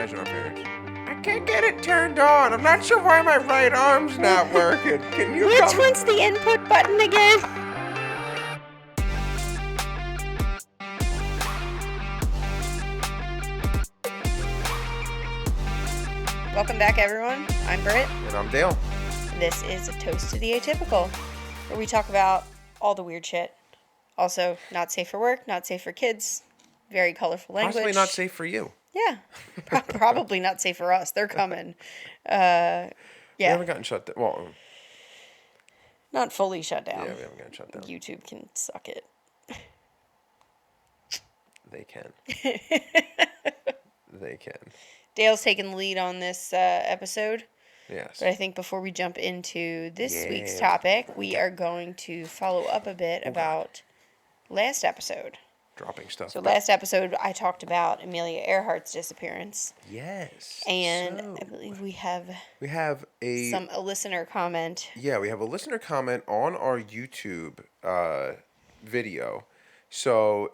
imagine our parents. I can't get it turned on. I'm not sure why my right arm's not working. Can you Which come? one's the input button again? Welcome back, everyone. I'm Britt. And I'm Dale. This is A Toast to the Atypical, where we talk about all the weird shit. Also, not safe for work, not safe for kids, very colorful language. Possibly not safe for you. Yeah, probably not safe for us. They're coming. We haven't gotten shut down. Well, not fully shut down. yeah, we haven't gotten shut down. YouTube can suck it. They can. They can. Dale's taking the lead on this episode. Yes. But I think before we jump into this week's topic, we are going to follow up a bit about last episode. Dropping stuff. So last episode, I talked about Amelia Earhart's disappearance. Yes. And I believe we have a listener comment. Yeah, we have a listener comment on our YouTube video. So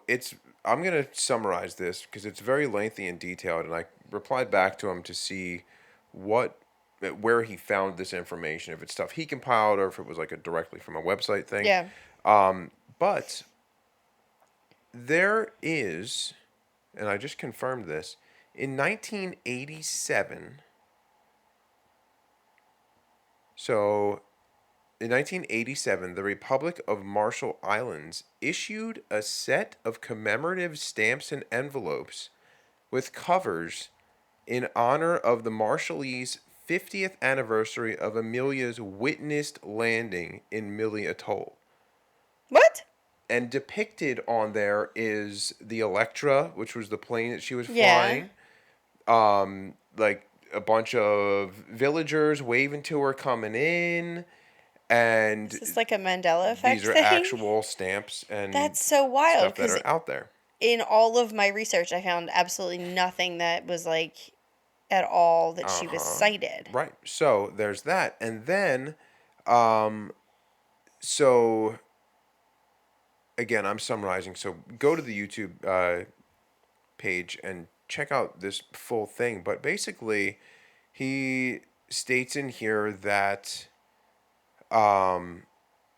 I'm going to summarize this because it's very lengthy and detailed, and I replied back to him to see where he found this information, if it's stuff he compiled or if it was like directly from a website thing. Yeah. But there is, and I just confirmed this, in 1987, the Republic of Marshall Islands issued a set of commemorative stamps and envelopes with covers in honor of the Marshallese 50th anniversary of Amelia's witnessed landing in Mille Atoll. What? And depicted on there is the Electra, which was the plane that she was flying. Like a bunch of villagers waving to her coming in. And is this like a Mandela effect these are thing? actual stamps and that's so wild, stuff that are out there. In all of my research, I found absolutely nothing that was like at all that she was cited. Right. So there's that. And then, so again, I'm summarizing. So go to the YouTube page and check out this full thing. But basically, he states in here that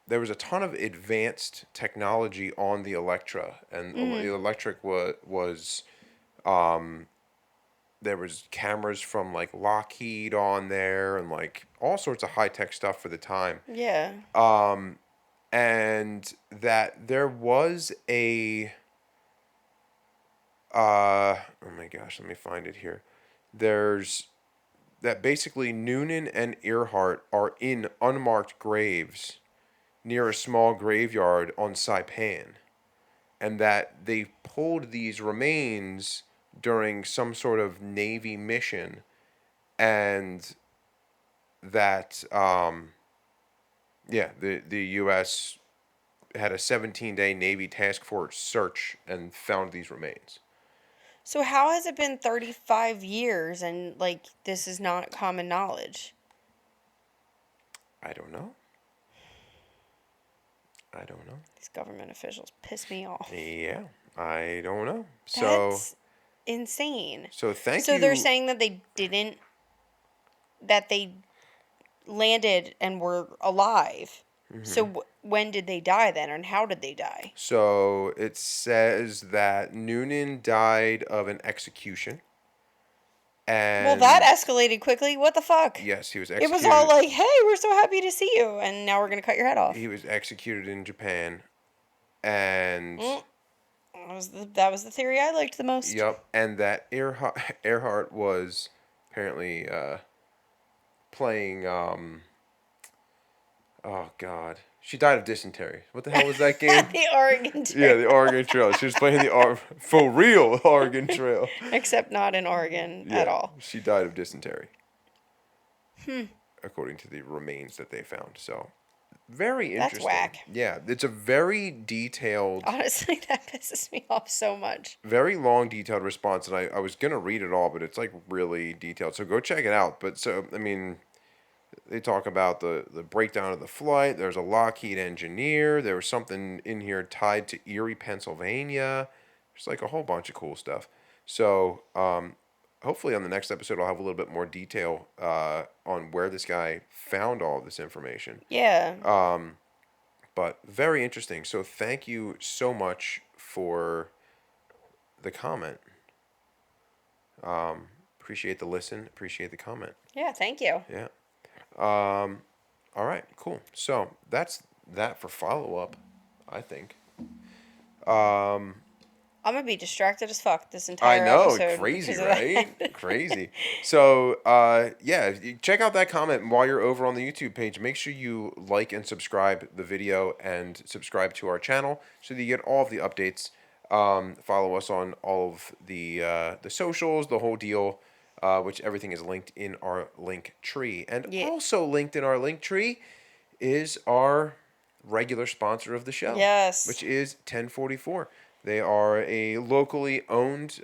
there was a ton of advanced technology on the Electra, and the electric was there was cameras from like Lockheed on there and like all sorts of high-tech stuff for the time. Yeah. And that there was oh my gosh, let me find it here. There's that basically Noonan and Earhart are in unmarked graves near a small graveyard on Saipan, and that they pulled these remains during some sort of Navy mission, and that the U.S. had a 17-day Navy task force search and found these remains. So how has it been 35 years and like this is not common knowledge? I don't know. These government officials piss me off. Yeah, I don't know. That's insane. So you. So they're saying that they landed and were alive. Mm-hmm. So when did they die then, and how did they die? So it says that Noonan died of an execution. And well, that escalated quickly. What the fuck? Yes, he was executed. It was all like, hey, we're so happy to see you, and now we're going to cut your head off. He was executed in Japan, and that was the theory I liked the most. Yep, and that Earhart was apparently playing, oh God. She died of dysentery. What the hell was that game? The Oregon Trail. Yeah, the Oregon Trail. She was playing the for real Oregon Trail. Except not in Oregon at all. She died of dysentery. According to the remains that they found. So, very interesting. That's whack. Yeah, it's a very detailed... Honestly, that pisses me off so much. Very long, detailed response, and I was going to read it all, but it's like really detailed. So go check it out. But so, I mean... They talk about the breakdown of the flight. There's a Lockheed engineer. There was something in here tied to Erie, Pennsylvania. There's like a whole bunch of cool stuff. So hopefully on the next episode I'll have a little bit more detail on where this guy found all of this information. Yeah. But very interesting. So thank you so much for the comment. Appreciate the listen. Appreciate the comment. Yeah, thank you. Yeah. All right. Cool. So that's that for follow up, I think. I'm gonna be distracted as fuck this I entire know, episode. crazy, because of right? that. Crazy. So, yeah, you check out that comment and while you're over on the YouTube page. Make sure you like and subscribe the video and subscribe to our channel so that you get all of the updates. Follow us on all of the socials, the whole deal, which everything is linked in our link tree. And Yeah. also linked in our link tree is our regular sponsor of the show. Yes. Which is 1044. They are a locally owned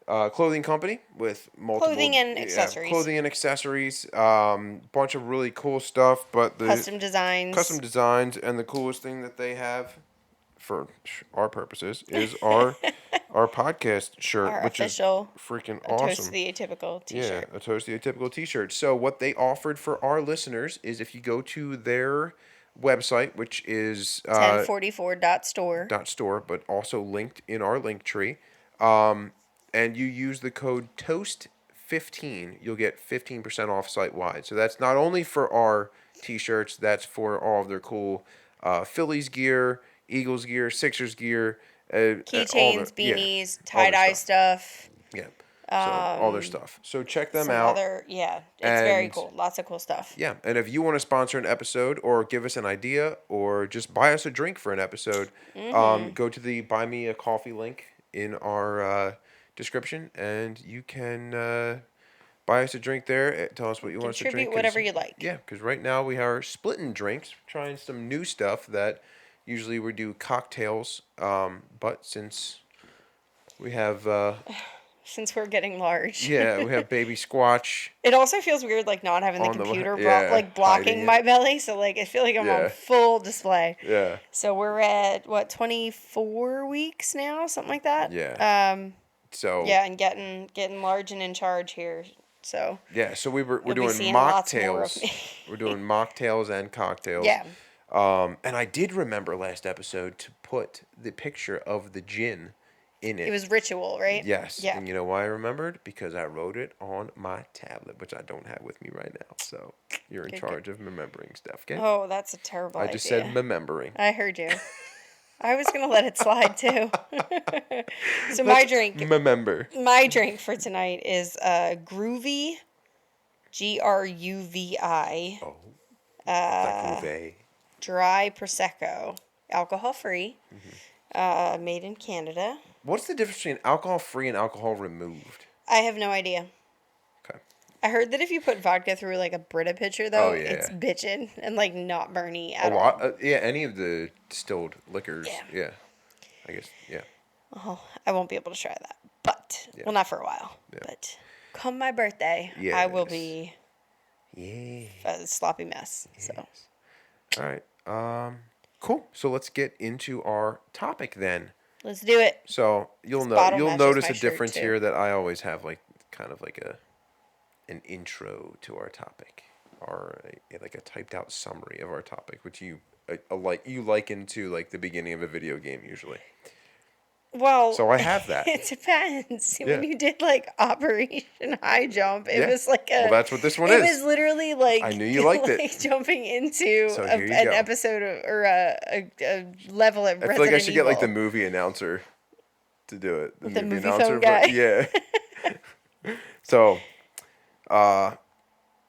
clothing company with multiple Clothing and accessories. Clothing and accessories. Bunch of really cool stuff, but the Custom designs and the coolest thing that they have for our purposes is our podcast shirt, Our which official is freaking A Toast awesome. to the Atypical t-shirt. Yeah, a Toast to the Atypical t-shirt. So what they offered for our listeners is if you go to their website, which is 1044.store. .store, but also linked in our link tree, and you use the code TOAST15, you'll get 15% off site-wide. So that's not only for our t-shirts, that's for all of their cool Phillies gear, Eagles gear, Sixers gear, Keychains, beanies, tie-dye stuff. Yeah. So all their stuff. So check them Some out. other, yeah, it's very And- cool. Lots of cool stuff. Yeah, and if you want to sponsor an episode or give us an idea or just buy us a drink for an episode, go to the Buy Me a Coffee link in our description, and you can buy us a drink there. Tell us what you want us to drink. Contribute whatever you like. Yeah, because right now we are splitting drinks, trying some new stuff that usually we do cocktails, but since we have... Since we're getting large. yeah, we have Baby Squatch. It also feels weird, like, not having the On the- computer yeah, hiding blocking it. my belly. So, like, I feel like I'm Yeah. on full display. Yeah. So we're at, 24 weeks now? Something like that? Yeah. So Yeah, and getting large and in charge here. So, yeah, so we're You'll be doing seeing lots more of mocktails. me. We're doing mocktails and cocktails. yeah. And I did remember last episode to put the picture of the gin in it. It was ritual, right? Yes. Yeah. And you know why I remembered? Because I wrote it on my tablet, which I don't have with me right now. So you're in Good, charge of remembering stuff, okay? Oh, that's a terrible I idea. just said remembering. I heard you. I was going to let it slide, too. So my drink Remember. for tonight is Groovy, Gruvi, Oh. That dry Prosecco, alcohol-free, made in Canada. What's the difference between alcohol free and alcohol removed? I have no idea. Okay. I heard that if you put vodka through, like, a Brita pitcher, though, Oh, yeah. it's bitchin' and, like, not burny at A all. lot. Yeah, any of the distilled liquors. Yeah. Yeah. I guess. Yeah. Oh, I won't be able to try that. But, Yeah. well, not for a while. Yeah. But come my birthday, I will Yes. be Yeah. a sloppy mess. So, All right. Cool. So let's get into our topic then. let's do it. So you'll bottle matches notice my a shirt, difference too. here that I always have like kind of like an intro to our topic or like a typed out summary of our topic, which you liken to like the beginning of a video game usually. Well, So I have that. it depends. Yeah. When you did like Operation High Jump, it Yeah. was like a. Well, that's what this one it is. was literally like I knew you liked it. like jumping into So here you an go. episode or a level of I feel like I should get like the movie announcer to do it. The movie phone guy. Yeah. So,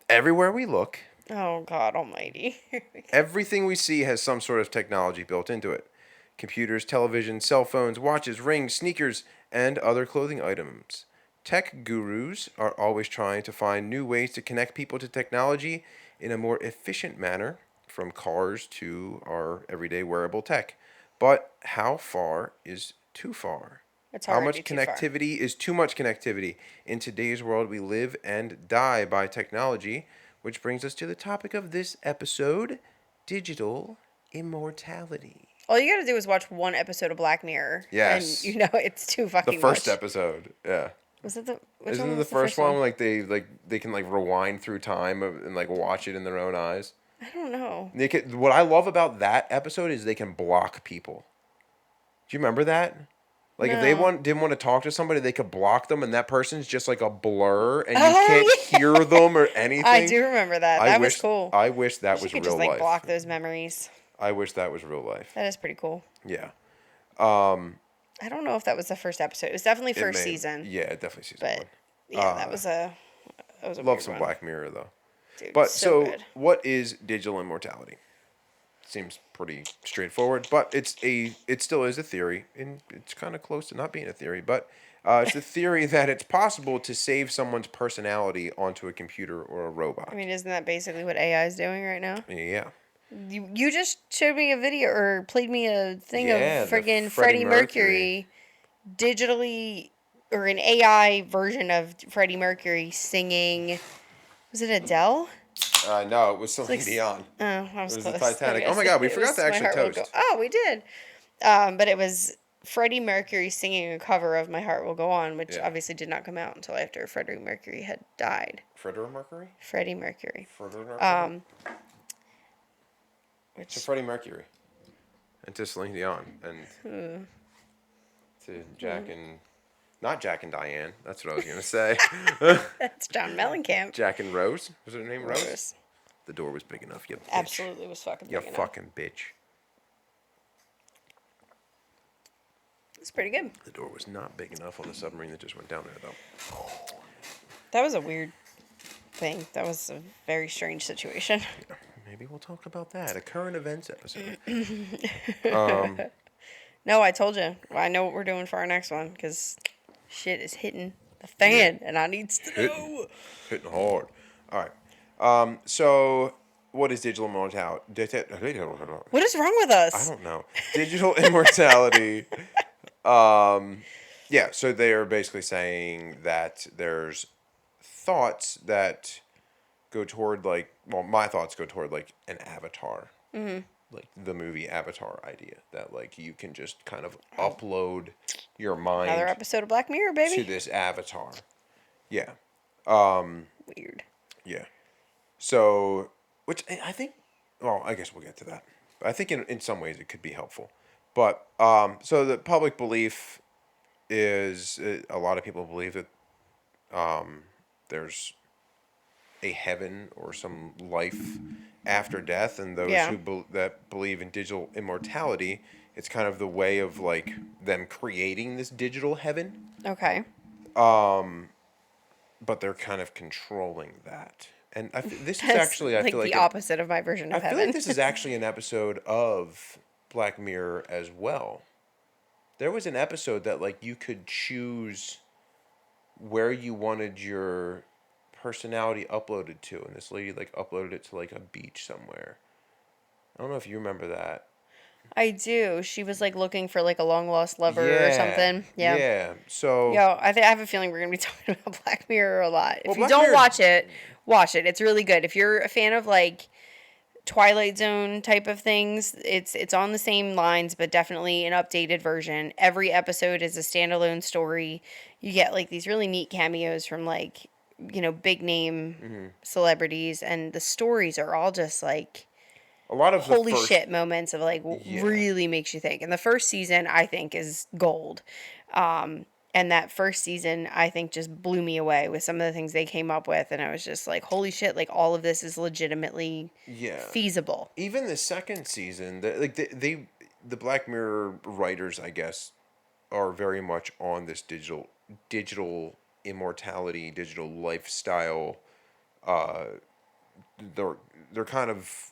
everywhere we look, Oh God Almighty! everything we see has some sort of technology built into it. Computers, television, cell phones, watches, rings, sneakers, and other clothing items. Tech gurus are always trying to find new ways to connect people to technology in a more efficient manner, from cars to our everyday wearable tech. But how far is too far? It's How hard much to be too far. connectivity is too much connectivity? In today's world, we live and die by technology, which brings us to the topic of this episode, digital immortality. All you gotta do is watch one episode of Black Mirror. Yes. And you know it's too fucking The first much. episode, yeah. Was it the which Isn't one it the was the first first one one? they can like rewind through time and like watch it in their own eyes? I don't know. They can, what I love about that episode is they can block people. Do you remember that? Like if they No. didn't want to talk to somebody, they could block them, and that person's just like a blur, and you can't Oh yeah. hear them or I anything. do remember that. I That was wish cool. I wish that Wish you was could just real like life. block those memories. I wish that was real life. That is pretty cool. Yeah. I don't know if that was the first episode. It was definitely It first may. season. Yeah, definitely season But one. yeah, that was a Love weird some one. Black Mirror though. Dude, But so so, good. what is digital immortality? Seems pretty straightforward, but it still is a theory, and it's kind of close to not being a theory. But it's a theory that it's possible to save someone's personality onto a computer or a robot. I mean, isn't that basically what AI is doing right now? Yeah. You just showed me a video or played me a thing of Yeah, the friggin' Freddie Freddie Mercury digitally or an AI version of Freddie Mercury singing. Was it Adele? No, it was Celine like Dion. Oh, I was It was the close. Titanic. I Oh was my gonna God, we say, forgot to My actually Heart Will Go. toast. Oh, we did. But it was Freddie Mercury singing a cover of My Heart Will Go On, which Yeah. obviously did not come out until after Freddie Mercury had died. Freddie Mercury? Freddie Mercury. Freddie Mercury? Which To Freddie Mercury. And to Celine Dion. And to Jack and... Not Jack and Diane. That's what I was going to say. that's John Mellencamp. Jack and Rose? Was her name Rose? Rose. The door was big enough, you bitch. Absolutely was fucking You big enough. fucking bitch. It's pretty good. The door was not big enough on the submarine that just went down there, though. That was a weird thing. That was a very strange situation. Maybe we'll talk about that. A current events episode. No, I told you. I know what we're doing for our next one because shit is hitting the fan and I needs to know. Hitting hard. All right. So, what is digital immortality? What is wrong with us? I don't know. Digital immortality. Yeah, so they are basically saying that there's thoughts that go toward like, well, my thoughts go toward like an avatar. Mm-hmm. Like the movie Avatar idea that like you can just kind of upload your mind Another episode of Black Mirror, baby. to this avatar. Yeah. Weird. Yeah. So, which I think, well, I guess we'll get to that. But I think in some ways it could be helpful. But, so the public belief is, a lot of people believe that there's a heaven or some life after death, and those Yeah. who that believe in digital immortality, it's kind of the way of like them creating this digital heaven, Okay. but they're kind of controlling that. And this is That's actually, I like feel like the opposite of my version I of feel heaven. like this is actually an episode of Black Mirror as well. There was an episode that like you could choose where you wanted your personality uploaded to, and this lady like uploaded it to like a beach somewhere. I don't know if you remember that. I do. She was like looking for like a long lost lover or something. Yeah. Yeah. So Yo, I have a feeling we're gonna be talking about Black Mirror a lot. If Well, you Black don't Mirror- watch it, watch it. It's really good. If you're a fan of like Twilight Zone type of things, it's on the same lines, but definitely an updated version. Every episode is a standalone story. You get like these really neat cameos from like, big name celebrities, and the stories are all just like a lot of holy the first, shit moments of like Yeah. really makes you think. And the first season I think is gold. And that first season I think just blew me away with some of the things they came up with, and I was just like, holy shit, like all of this is legitimately feasible. Even the second season, the Black Mirror writers, I guess, are very much on this digital immortality, digital lifestyle. They're kind of,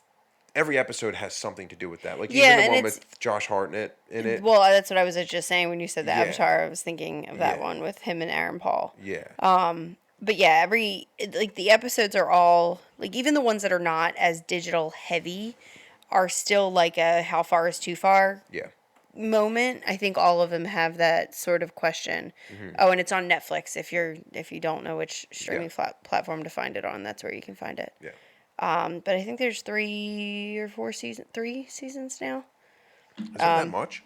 every episode has something to do with that. Like Yeah, even the and one it's- with Josh Hartnett in it. Well, that's what I was just saying when you said the Yeah. Avatar. I was thinking of that Yeah. one with him and Aaron Paul. Yeah. But yeah, the episodes are all like, even the ones that are not as digital heavy are still like a how far is too far Yeah. moment. I think all of them have that sort of question. Oh, and it's on Netflix. If you don't know which streaming platform to find it on, that's where you can find it. Yeah. But I think there's 3 seasons now. Is it that much?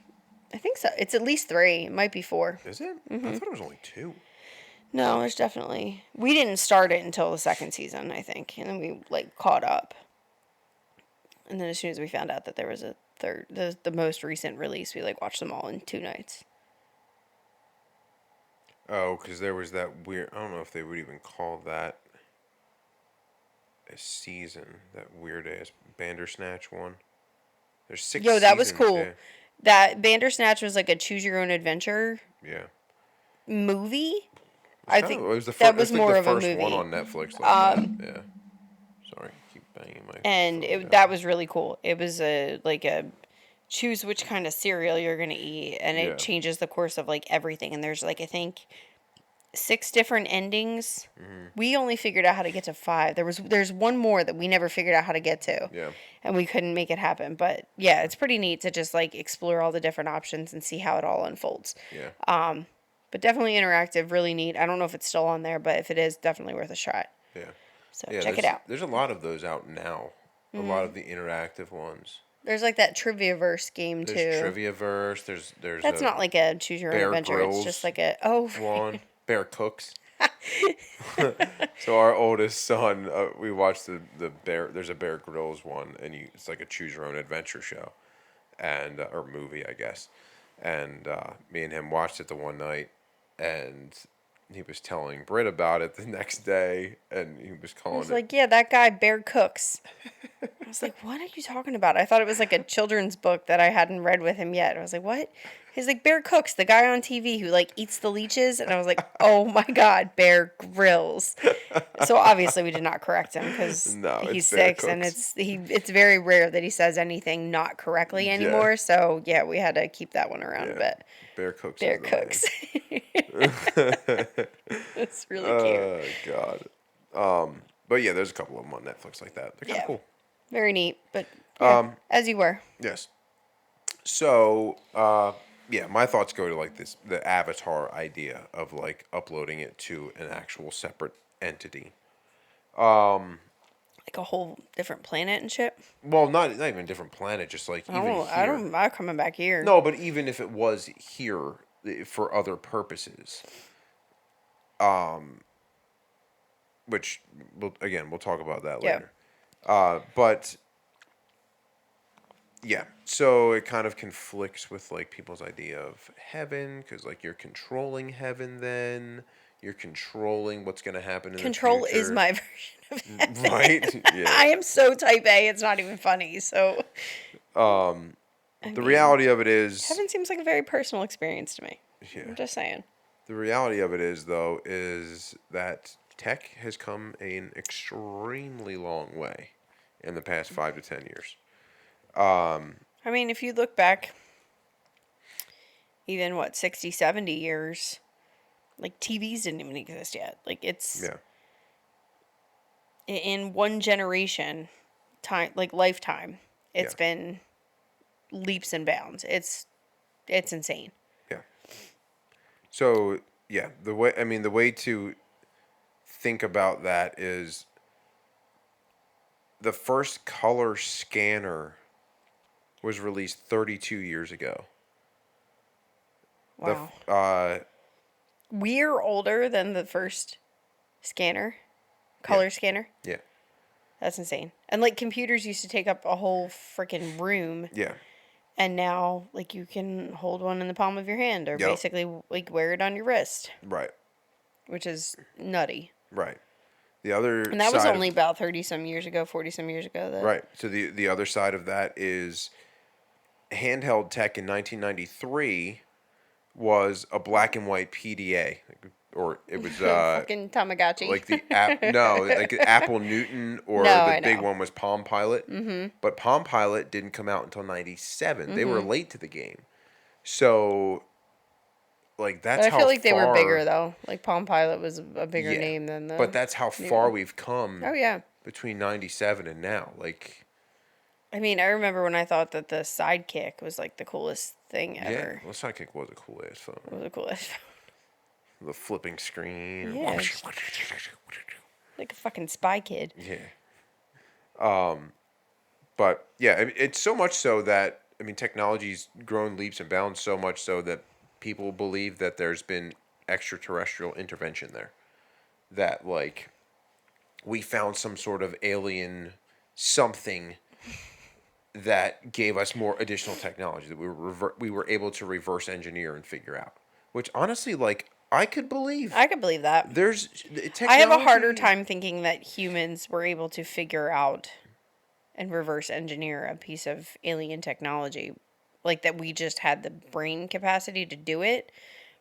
I think so. It's at least 3. It might be 4. Is it? I thought it was only 2. No, there's definitely. We didn't start it until the second season, I think, and then we like caught up. And then as soon as we found out that there was a third, the most recent release, we like watched them all in 2 nights. Oh, because there was that weird. I don't know if they would even call that a season. That weird ass Bandersnatch one. There's 6 Yo, that was seasons. cool. Yeah. That Bandersnatch was like a choose your own adventure Yeah. movie. I think it was the that first. was It's like more the of a first one movie. on Netflix like that. Yeah. Sorry, keep banging my. And phone down. that was really cool. It was a choose which kind of cereal you're gonna eat, and Yeah. it changes the course of like everything. And there's like I think 6 different endings. We only figured out how to get to 5. There's one more that we never figured out how to get to. Yeah. And we couldn't make it happen. But yeah, it's pretty neat to just like explore all the different options and see how it all unfolds. Yeah. But definitely interactive, really neat. I don't know if it's still on there, but if it is, definitely worth a shot. Yeah. So Yeah. check it out. There's a lot of those out now. A lot of the interactive ones. There's like that Trivia-verse game too. There's Triviaverse. There's That's a not like a choose your own Bear adventure. It's Grylls just like a oh one. Bear Cooks. So our oldest son, we watched the Bear. There's a Bear Grylls one, and it's like a choose your own adventure show, and or movie, I guess. And me and him watched it the one night, and he was telling Britt about it the next day, and he was I calling was it. like, yeah, that guy Bear Cooks. I was like, what are you talking about? I thought it was like a children's book that I hadn't read with him yet. I was like, what? He's like, Bear Cooks, the guy on TV who like eats the leeches. And I was like, oh my God, Bear Grylls. So obviously we did not correct him because No, he's it's Bear 6 and Cooks. it's very rare that he says anything not correctly anymore. So yeah, we had to keep that one around a bit. Bear Cooks. Bear Is the Cooks. It's really cute. Oh God. But yeah, there's a couple of them on Netflix like that. They're kind of Yeah. cool. Very neat. But yeah, as you were. Yes. So, yeah, my thoughts go to like the avatar idea of like uploading it to an actual separate entity. Like a whole different planet and shit. Well, not even a different planet, just like even here. I'm not coming back here. No, but even if it was here for other purposes, which we'll talk about that Yeah. later. But yeah, so it kind of conflicts with like people's idea of heaven because like you're controlling heaven, then you're controlling what's going to happen in Control the future. is my version of heaven. Right? Yeah. I am so type A, it's not even funny. So The reality of it is, heaven seems like a very personal experience to me. yeah. I'm just saying. The reality of it is though is that tech has come an extremely long way in the past 5 to 10 years. I mean, if you look back even 60, 70 years, like TVs didn't even exist yet. Like it's Yeah. in one generation time, like lifetime, it's Yeah. been leaps and bounds. It's insane. Yeah. So yeah, the way to think about that is the first color scanner was released 32 years ago. Wow. We're older than the first color scanner. Yeah. That's insane. And like computers used to take up a whole freaking room. Yeah. And now like you can hold one in the palm of your hand or Yep. basically like wear it on your wrist, Right. which is nutty. Right. The other And that was side only about 30 some years ago, 40 some years ago. right. So the other side of that is handheld tech in 1993 was a black and white PDA, or it was Fucking Tamagotchi. like the app. No, like Apple Newton, or No, the I big know. one was Palm Pilot. Mm-hmm. But Palm Pilot didn't come out until '97. They were late to the game, so like that's But I how feel like they were far- bigger though. Like Palm Pilot was a bigger Yeah. name than the. But that's how far we've come. Oh yeah. Between '97 and now, like. I mean, I remember when I thought that the Sidekick was like the coolest thing ever. Yeah, well, Sidekick was a cool ass phone. It was the coolest. The flipping screen. Yeah, it's like a fucking Spy Kid. Yeah. But yeah, I mean, it's so much so that technology's grown leaps and bounds so much so that people believe that there's been extraterrestrial intervention there. That, like, we found some sort of alien something that gave us more additional technology that we were able to reverse engineer and figure out. Which, honestly, like, I could believe. I could believe that. There's technology. I have a harder time thinking that humans were able to figure out and reverse engineer a piece of alien technology. Like, that we just had the brain capacity to do it.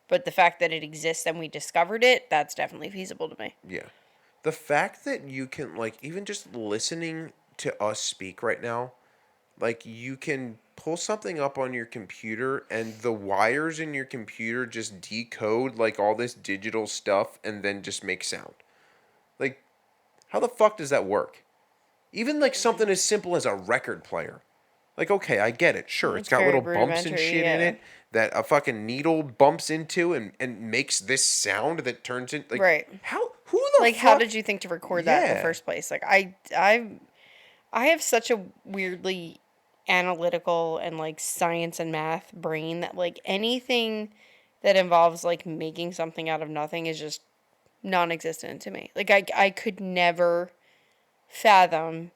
But the fact that it exists and we discovered it, that's definitely feasible to me. Yeah. The fact that you can, like, even just listening to us speak right now, like, you can pull something up on your computer and the wires in your computer just decode, like, all this digital stuff and then just make sound. Like, how the fuck does that work? Even, like, something as simple as a record player. Like, okay, I get it. Sure, it's got very little bumps and shit in it that a fucking needle bumps into and makes this sound that turns into, like, right. Who the like, fuck? how did you think to record that in the first place? Like, I have such a weirdly analytical and, like, science and math brain that, like, anything that involves, like, making something out of nothing is just non-existent to me. Like, I could never fathom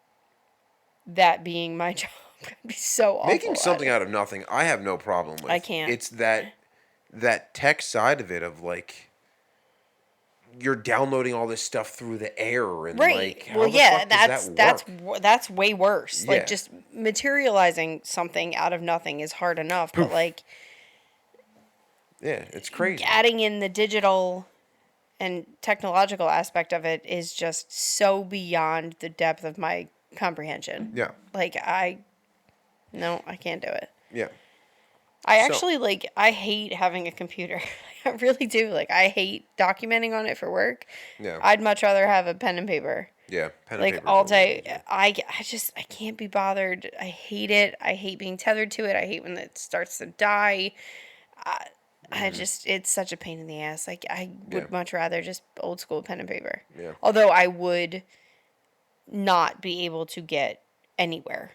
that being my job. I'd be so awful. Making something out of nothing, I have no problem with. I can't. It's that tech side of it of, like, you're downloading all this stuff through the air and right. like how well, the yeah, fuck does that work? that's way worse. Yeah. Like, just materializing something out of nothing is hard enough, but, like, yeah, it's crazy. adding in the digital and technological aspect of it is just so beyond the depth of my comprehension. Yeah. Like, no, I can't do it. Yeah. I actually, like, I hate having a computer. I really do. Like, I hate documenting on it for work. Yeah. I'd much rather have a pen and paper. Yeah, pen and like, paper. Like, all day. I can't be bothered. I hate it. I hate being tethered to it. I hate when it starts to die. It's such a pain in the ass. Like, I would much rather just old school pen and paper. Yeah. Although I would not be able to get anywhere,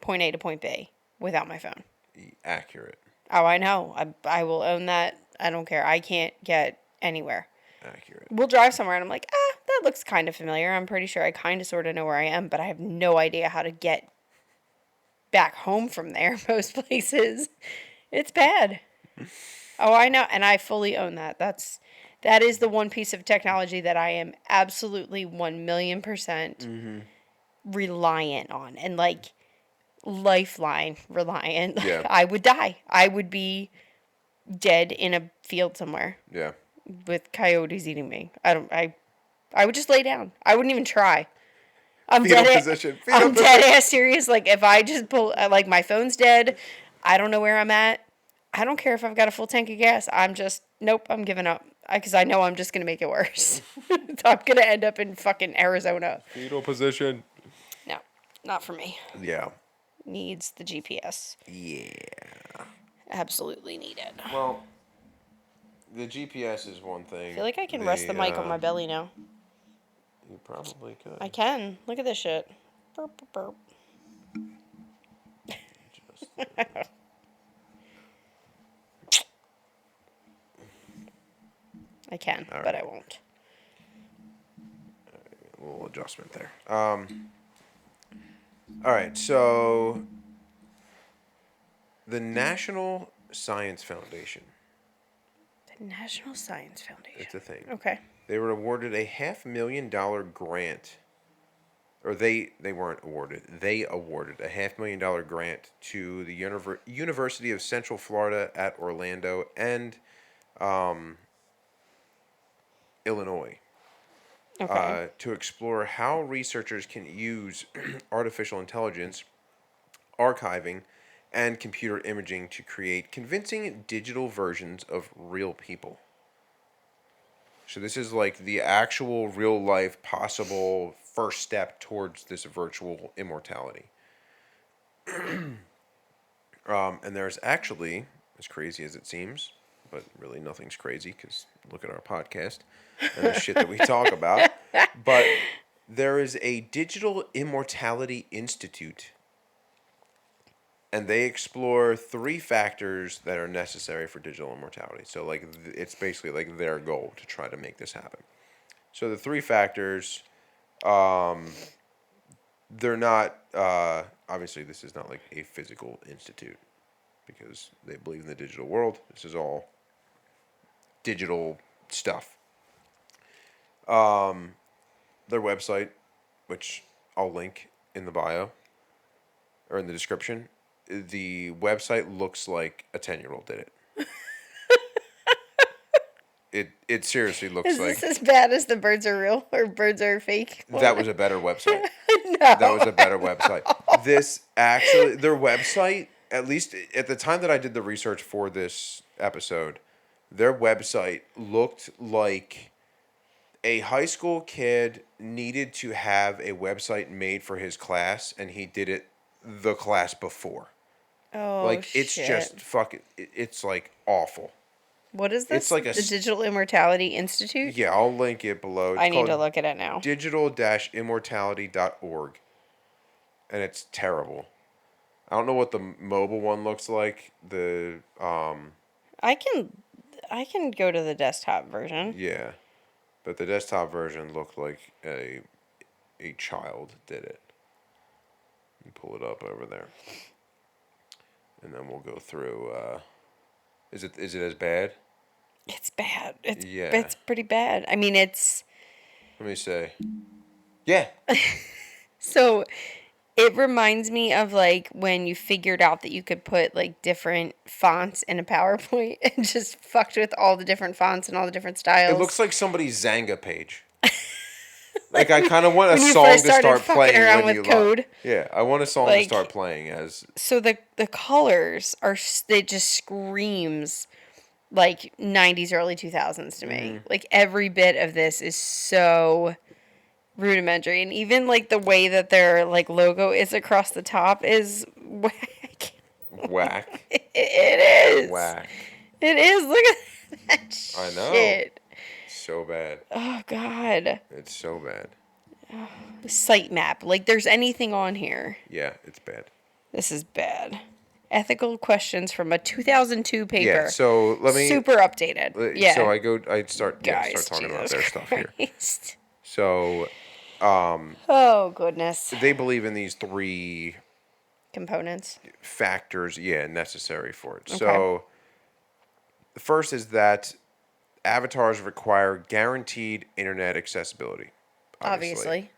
point A to point B, without my phone. Accurate. Oh, I know. I will own that. I don't care. I can't get anywhere. Accurate. We'll drive somewhere and I'm like, that looks kind of familiar. I'm pretty sure I kind of sort of know where I am, but I have no idea how to get back home from there most places. It's bad. Oh, I know. And I fully own that. That is the one piece of technology that I am absolutely 1,000,000% reliant on. And, like, lifeline reliant. Yeah. I would die. I would be dead in a field somewhere. Yeah. With coyotes eating me. I would just lay down. I wouldn't even try. I'm dead ass serious. Like, if I just pull, like, my phone's dead, I don't know where I'm at. I don't care if I've got a full tank of gas. Nope, I'm giving up. Because I know I'm just going to make it worse. So I'm going to end up in fucking Arizona. Fetal position. No, not for me. Yeah. Needs the GPS. Yeah. Absolutely need it. Well, the GPS is one thing. I feel like I can rest the mic on my belly now. You probably could. I can. Look at this shit. Burp, burp, burp. I can, right. but I won't. A little adjustment there. All right, so the National Science Foundation. The National Science Foundation. It's a thing. Okay. They were awarded a $500,000 grant. Or they weren't awarded. They awarded a $500,000 grant to the University of Central Florida at Orlando and Illinois. Okay. To explore how researchers can use artificial intelligence, archiving, and computer imaging to create convincing digital versions of real people. So this is like the actual real life possible first step towards this virtual immortality. And there's actually, as crazy as it seems, but really nothing's crazy because look at our podcast and the shit that we talk about. But there is a Digital Immortality Institute. and they explore 3 factors that are necessary for digital immortality. So like it's basically like their goal to try to make this happen. So the 3 factors, they're not obviously this is not like a physical institute because they believe in the digital world. This is all digital stuff. Their website, which I'll link in the bio or in the description, the website looks like a 10-year-old did it. It seriously looks Is like this as bad as the birds are real or birds are fake? that was a better website. No. That was a better website. This actually, their website, at least at the time that I did the research for this episode, their website looked like a high school kid needed to have a website made for his class, and he did it the class before. Oh, Like, it's shit. just fucking, it's like awful. What is this? It's like the Digital Immortality Institute? Yeah, I'll link it below. It's I need to called look at it now. digital-immortality.org. And it's terrible. I don't know what the mobile one looks like. I can go to the desktop version. Yeah. But the desktop version looked like a child did it. And pull it up over there. And then we'll go through is it as bad? It's bad. Yeah. It's pretty bad. I mean, it's Let me say. Yeah. so it reminds me of like when you figured out that you could put like different fonts in a PowerPoint and just fucked with all the different fonts and all the different styles. It looks like somebody's Zanga page. Like I kind of want a When you song first to started start fucking playing around when with you code. Yeah, I want a song to start playing as. So the colors are it just screams like 90s early 2000s to me. Like every bit of this is so rudimentary, and even like the way that their like logo is across the top is whack. Whack. It is. Whack. It is. Look at that shit. I know. So bad. Oh god. It's so bad. Sitemap. Like there's anything on here. Yeah, it's bad. This is bad. Ethical questions from a 2002 paper. Yeah, so let me super updated. Yeah. So I start Guys, talking about Jesus their stuff here. Christ. So Oh goodness. they believe in these 3 Components. factors, necessary for it. Okay. So the first is that avatars require guaranteed internet accessibility. Obviously.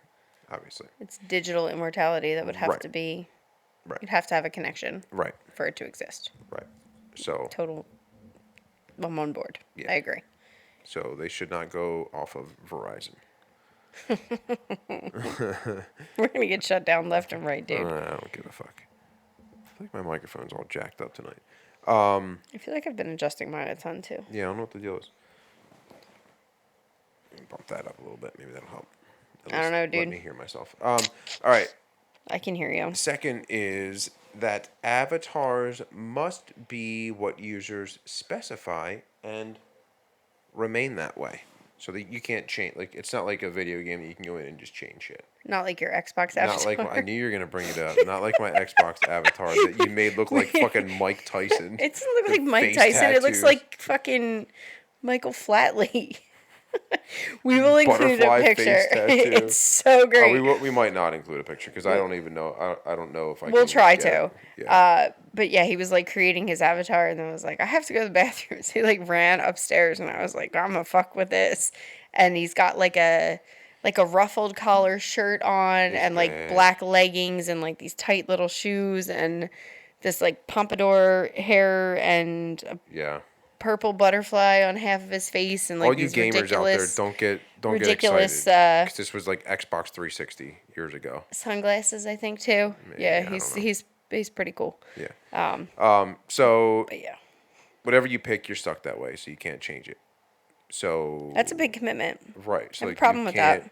It's digital immortality that would have Right. to be. Right. You'd have to have a connection. Right. For it to exist. Right. So Total. I'm on board. Yeah. I agree. So they should not go off of Verizon. We're gonna get shut down left and right, dude. I don't give a fuck. I feel like my microphone's all jacked up tonight. I feel like I've been adjusting mine a ton too. Yeah, I don't know what the deal is. Bump that up a little bit. Maybe that'll help. I don't know, dude. Let me hear myself. All right. I can hear you. Second is that avatars must be what users specify and remain that way. So that you can't change. Like, it's not like a video game that you can go in and just change shit. Not like your Xbox avatar. Not like I knew you were gonna bring it up. Not like my Xbox avatar that you made look like fucking Mike Tyson. It doesn't look with like Mike face Tyson. It looks tattoos. like fucking Michael Flatley. We will include Butterfly a face picture. tattoo. It's so great. We might not include a picture because I don't even know. I don't know if I. We'll can try get to. it. Yeah. But yeah, he was like creating his avatar, and then was like, I have to go to the bathroom. So he like ran upstairs, and I was like, I'm gonna fuck with this. And he's got like a ruffled collar shirt on, and like bad. black leggings, and like these tight little shoes, and this like pompadour hair, and a Yeah. purple butterfly on half of his face, and like All you these gamers out there, ridiculous don't ridiculous, get excited. 'Cause this was like Xbox 360 years ago. sunglasses, I think too. Maybe, Yeah, I don't know. he's pretty cool. Yeah. So But yeah, whatever you pick, you're stuck that way, so you can't change it. So that's a big commitment. right. So I have a like, problem you with can't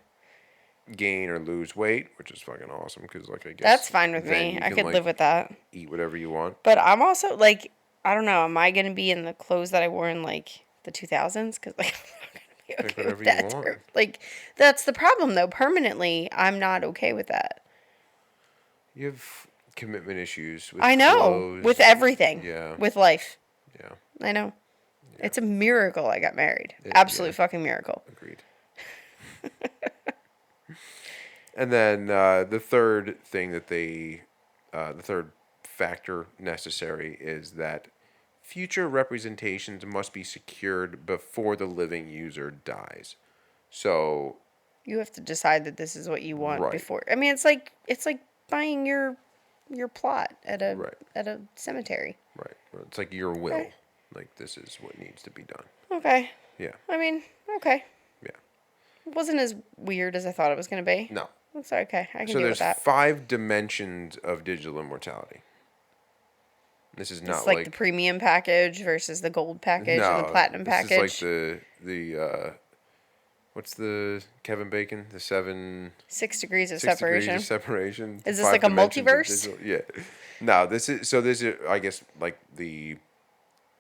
that. gain or lose weight, which is fucking awesome because like I guess That's fine with then me. you I can, could like, live with that. eat whatever you want. But I'm also like, I don't know. Am I gonna be in the clothes that I wore in like the 2000s? Because like, I'm not gonna be Pick okay whatever with you that. want. Like, that's the problem though. Permanently, I'm not okay with that. You have commitment issues with I know. clothes. With everything. Yeah. With life. Yeah. I know. Yeah. It's a miracle I got married. Absolute fucking miracle. Agreed. And then the third thing that the third factor necessary is that future representations must be secured before the living user dies. So you have to decide that this is what you want before. I mean, it's like buying your plot at a cemetery. Right. It's like your will. Okay. Like this is what needs to be done. Okay. Yeah. I mean, okay. Yeah. It wasn't as weird as I thought it was going to be. No. That's okay. I can deal with that. So there's 5 dimensions of digital immortality. This is not like the premium package versus the gold package or the platinum package. This is like the what's the Kevin Bacon? The 6 degrees of separation. Degrees of separation. Is this like a multiverse? Yeah. No, this is I guess like the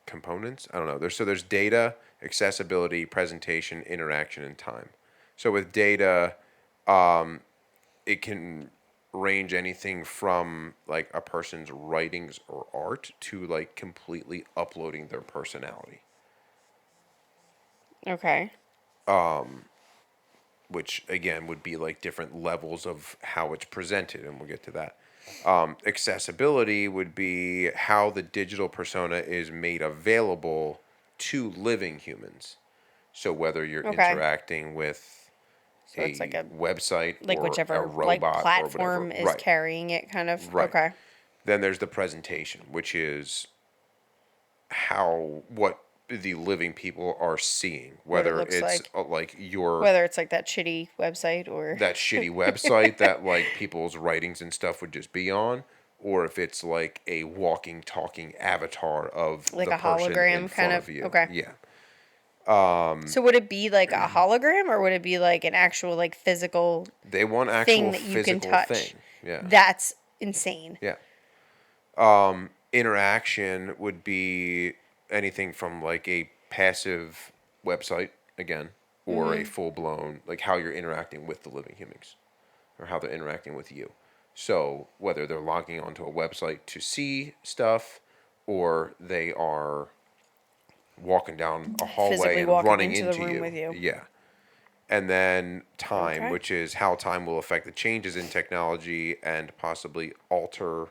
components. I don't know. There's data, accessibility, presentation, interaction, and time. So with data, it can range anything from like a person's writings or art to like completely uploading their personality. Okay. Which again would be like different levels of how it's presented, and we'll get to that. Accessibility would be how the digital persona is made available to living humans. So whether you're interacting with it's like a website, like or whichever a robot like platform or is carrying it, kind of. Right. Okay. Then there's the presentation, which is what the living people are seeing, whether it's like whether it's like that shitty website or that shitty website that like people's writings and stuff would just be on, or if it's like a walking, talking avatar of like the a hologram in kind of you. Okay. Yeah. So would it be like a hologram, or would it be like an actual like physical? They want actual thing that you can touch. Thing. Yeah. That's insane. Yeah. Interaction would be anything from like a passive website again, or a full blown like how you're interacting with the living humans, or how they're interacting with you. So whether they're logging onto a website to see stuff, or they are walking down a hallway and running into the room with you. Yeah. And then time, which is how time will affect the changes in technology and possibly alter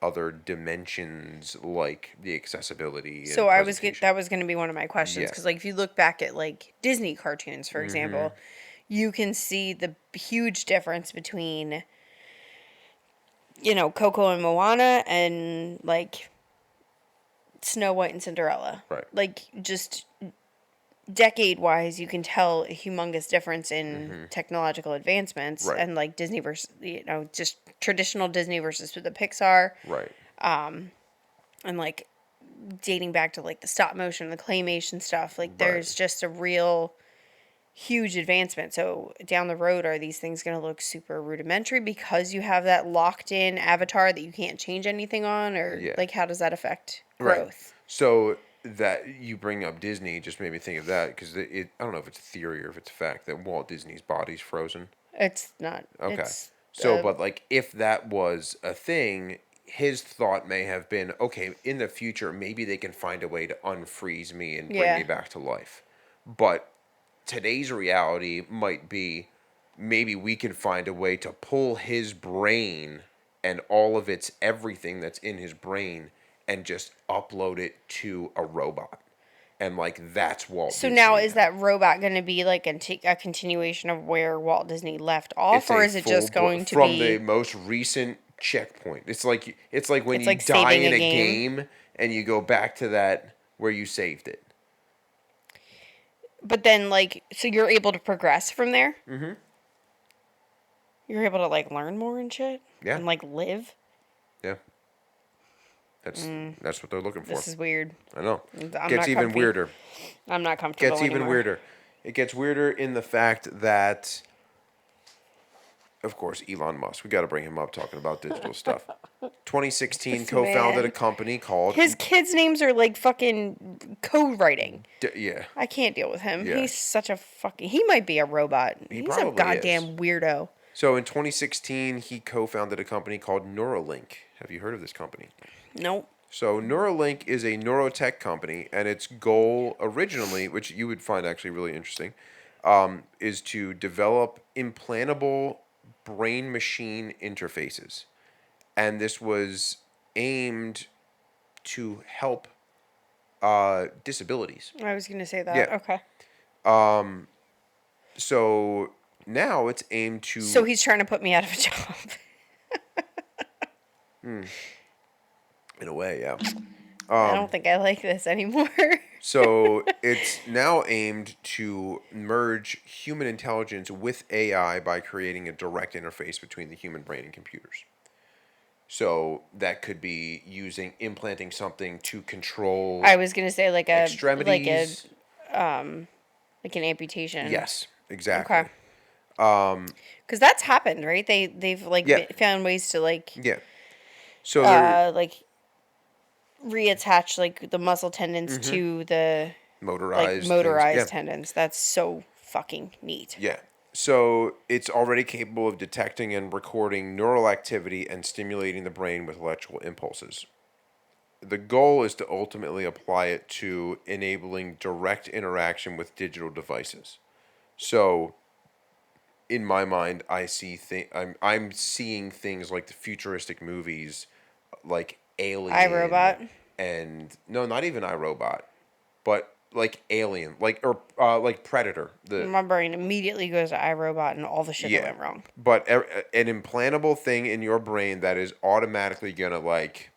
other dimensions like the accessibility. So that was going to be one of my questions, because like if you look back at like Disney cartoons, for example, you can see the huge difference between, you know, Coco and Moana and like Snow White and Cinderella. Right. Like just decade-wise, you can tell a humongous difference in technological advancements, and like Disney versus, you know, just traditional Disney versus the Pixar. Right. And like dating back to like the stop motion, the claymation stuff, like there's just a real huge advancement. So down the road, are these things going to look super rudimentary because you have that locked in avatar that you can't change anything on, or like how does that affect growth? Right. So that you bring up Disney just made me think of that, because I don't know if it's a theory or if it's a fact that Walt Disney's body's frozen. It's not. Okay. But like if that was a thing, his thought may have been, okay, in the future, maybe they can find a way to unfreeze me and bring me back to life. But today's reality might be, maybe we can find a way to pull his brain and all of its everything that's in his brain and just upload it to a robot. And like that's Walt Disney. So now is that robot going to be like a continuation of where Walt Disney left off, or is it just going to be from the most recent checkpoint? It's like when you die in a game and you go back to that where you saved it. But then like, so you're able to progress from there? Mm-hmm. You're able to like learn more and shit? Yeah. And like live? Yeah. That's what they're looking for. This is weird. I know. Gets even weirder. I'm not comfortable Gets even weirder. It gets weirder in the fact that, of course, Elon Musk. We got to bring him up talking about digital stuff. 2016, co-founded a company called... His kids' names are like fucking code writing. Yeah. I can't deal with him. Yeah. He's such a fucking... He might be a robot. He's a goddamn weirdo. So in 2016, he co-founded a company called Neuralink. Have you heard of this company? Nope. So Neuralink is a neurotech company, and its goal originally, which you would find actually really interesting, is to develop implantable brain-machine interfaces. And this was aimed to help disabilities. I was gonna say that. Yeah. Okay. So now it's aimed to. So he's trying to put me out of a job. In a way, yeah. I don't think I like this anymore. So it's now aimed to merge human intelligence with AI by creating a direct interface between the human brain and computers. So that could be implanting something to control I was gonna say extremities. like an amputation. Yes, exactly. Okay. Because that's happened, right? They've Yeah. found ways to Yeah. So they're reattach like the muscle tendons to the motorized motorized things. Yeah. tendons. That's so fucking neat. Yeah. So it's already capable of detecting and recording neural activity and stimulating the brain with electrical impulses. The goal is to ultimately apply it to enabling direct interaction with digital devices. So in my mind, I'm seeing things like the futuristic movies like Alien iRobot. and no, not even iRobot, but like Alien, like like Predator. My brain immediately goes to iRobot and all the shit that Yeah, went wrong. but an implantable thing in your brain that is automatically gonna like,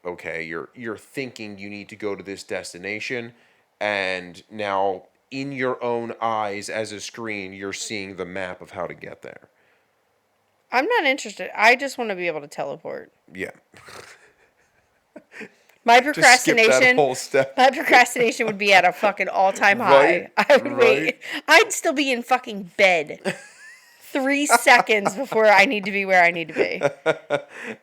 okay, you're thinking you need to go to this destination, and now in your own eyes as a screen, you're seeing the map of how to get there. I'm not interested. I just want to be able to teleport. Yeah, My just skip that procrastination. whole step. My procrastination would be at a fucking all-time Right, high. I would right. wait. I'd still be in fucking bed 3 seconds before I need to be where I need to be.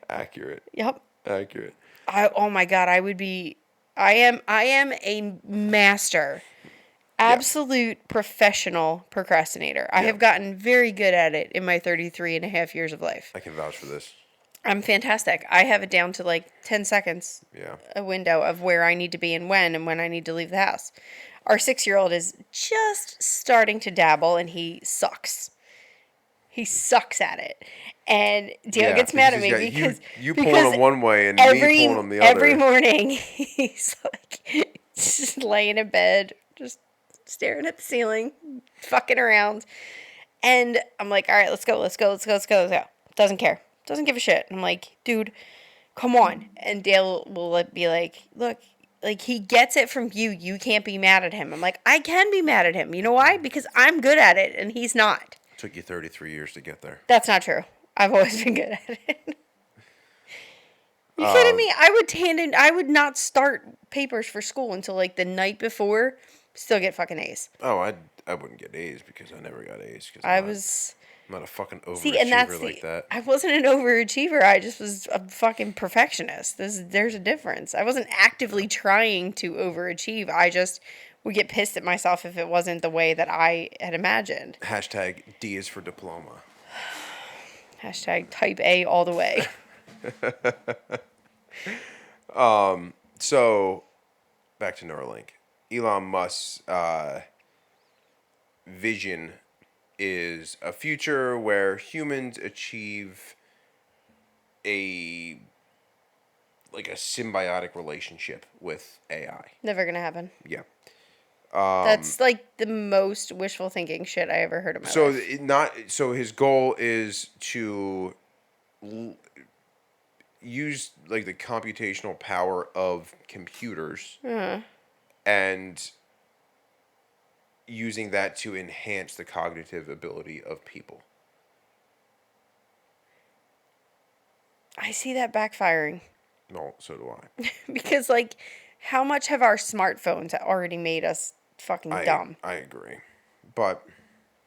Accurate. Yep. Accurate. Oh my god, I would be. I am a master, absolute professional procrastinator. I Yeah. have gotten very good at it in my 33 and a half years of life. I can vouch for this. I'm fantastic. I have it down to like 10 seconds, Yeah. a window of where I need to be and when I need to leave the house. Our 6-year-old is just starting to dabble and he sucks. He sucks at it. And Dale gets mad at me because you pulling him one way and me pulling him the other. Every morning he's like just laying in bed, just staring at the ceiling, fucking around. And I'm like, all right, let's go. Doesn't care. Doesn't give a shit. I'm like, dude, come on. And Dale will be like, look, like he gets it from you. You can't be mad at him. I'm like, I can be mad at him. You know why? Because I'm good at it and he's not. It took you 33 years to get there. That's not true. I've always been good at it. You kidding me? I would not start papers for school until like the night before. Still get fucking A's. Oh, I wouldn't get A's because I never got A's. I'm not a fucking overachiever. See, and that's like that. I wasn't an overachiever. I just was a fucking perfectionist. There's a difference. I wasn't actively trying to overachieve. I just would get pissed at myself if it wasn't the way that I had imagined. Hashtag D is for diploma. Hashtag type A all the way. So, back to Neuralink. Elon Musk's vision is a future where humans achieve a symbiotic relationship with AI. Never gonna happen. Yeah. That's like the most wishful thinking shit I ever heard in my life. So his goal is to use like the computational power of computers and using that to enhance the cognitive ability of people. I see that backfiring. No, so do I. Because like, how much have our smartphones already made us fucking dumb? I agree. But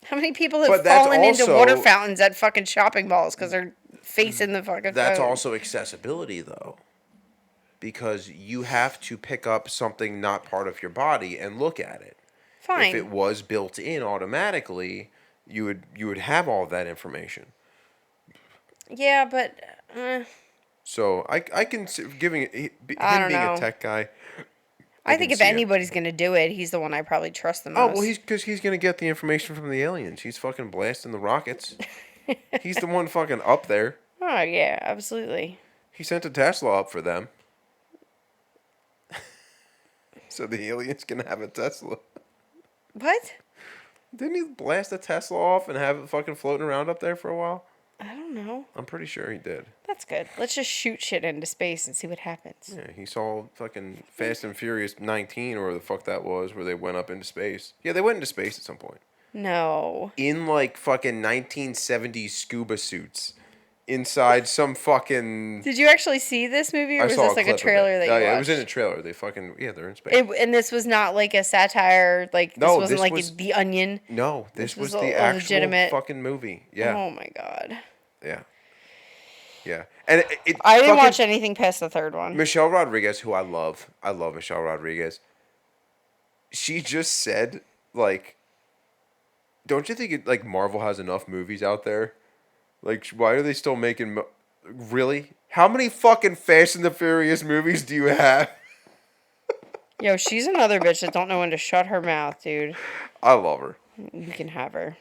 how many people have fallen into water fountains at fucking shopping malls because they're facing the fucking that's phone? also accessibility, though. Because you have to pick up something not part of your body and look at it. Fine. If it was built in automatically, you would have all that information. Yeah, but So I can giving I him don't being a know. tech guy. I Can think if see it. anybody's gonna do it, he's the one I probably trust the Oh well, most. he's gonna get the information from the aliens. He's fucking blasting the rockets. He's the one fucking up there. Oh yeah, absolutely. He sent a Tesla up for them, so the aliens can have a Tesla. What? Didn't he blast a Tesla off and have it fucking floating around up there for a while? I don't know. I'm pretty sure he did. That's good. Let's just shoot shit into space and see what happens. Yeah, he saw fucking Fast and Furious 19 or where the fuck that was, where they went up into space. Yeah, they went into space at some point. No. In like fucking 1970s scuba suits. Inside some fucking. Did you actually see this movie, or I was saw this a like a clip of trailer it. that Oh, you yeah, watched? it was in a trailer. They fucking. Yeah, they're in space. And this was not like a satire. Like this No, wasn't this like was- The Onion. No, This this was was the a actual legitimate- fucking movie. Yeah. Oh my god. Yeah. Yeah. And it I didn't fucking- watch anything past the third one. Michelle Rodriguez, who I love Michelle Rodriguez. She just said, like, don't you think like Marvel has enough movies out there? Like, why are they still making? Really? How many fucking Fast and the Furious movies do you have? Yo, she's another bitch that don't know when to shut her mouth, dude. I love her. You can have her.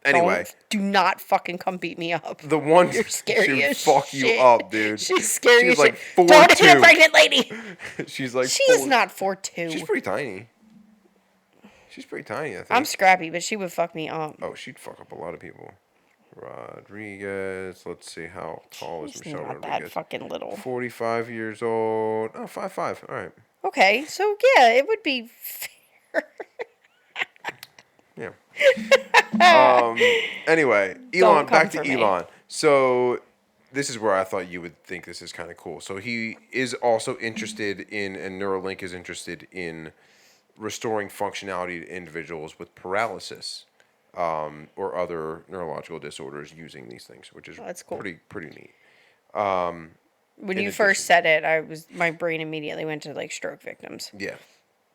Anyway, Do not fucking come beat me up. the one You're scary she would as fuck you shit. up, dude. She's scary She's as like shit. Don't hit a 4'2". pregnant lady. She's like She is 4'. not 4'2". She's pretty tiny. She's pretty tiny, I think. I'm scrappy, but she would fuck me up. Oh, she'd fuck up a lot of people. Rodriguez. Let's see, how tall is She's Michelle not that Rodriguez? fucking little. 45 years old. Oh, 5'5". All right. Okay, so yeah, it would be fair. Yeah. Anyway, Don't Elon, come back to for me. Elon. So this is where I thought you would think this is kind of cool. So he is also interested in, and Neuralink is interested in restoring functionality to individuals with paralysis or other neurological disorders using these things, which is that's cool. pretty neat. When In you first addition- said it, my brain immediately went to like stroke victims. Yeah.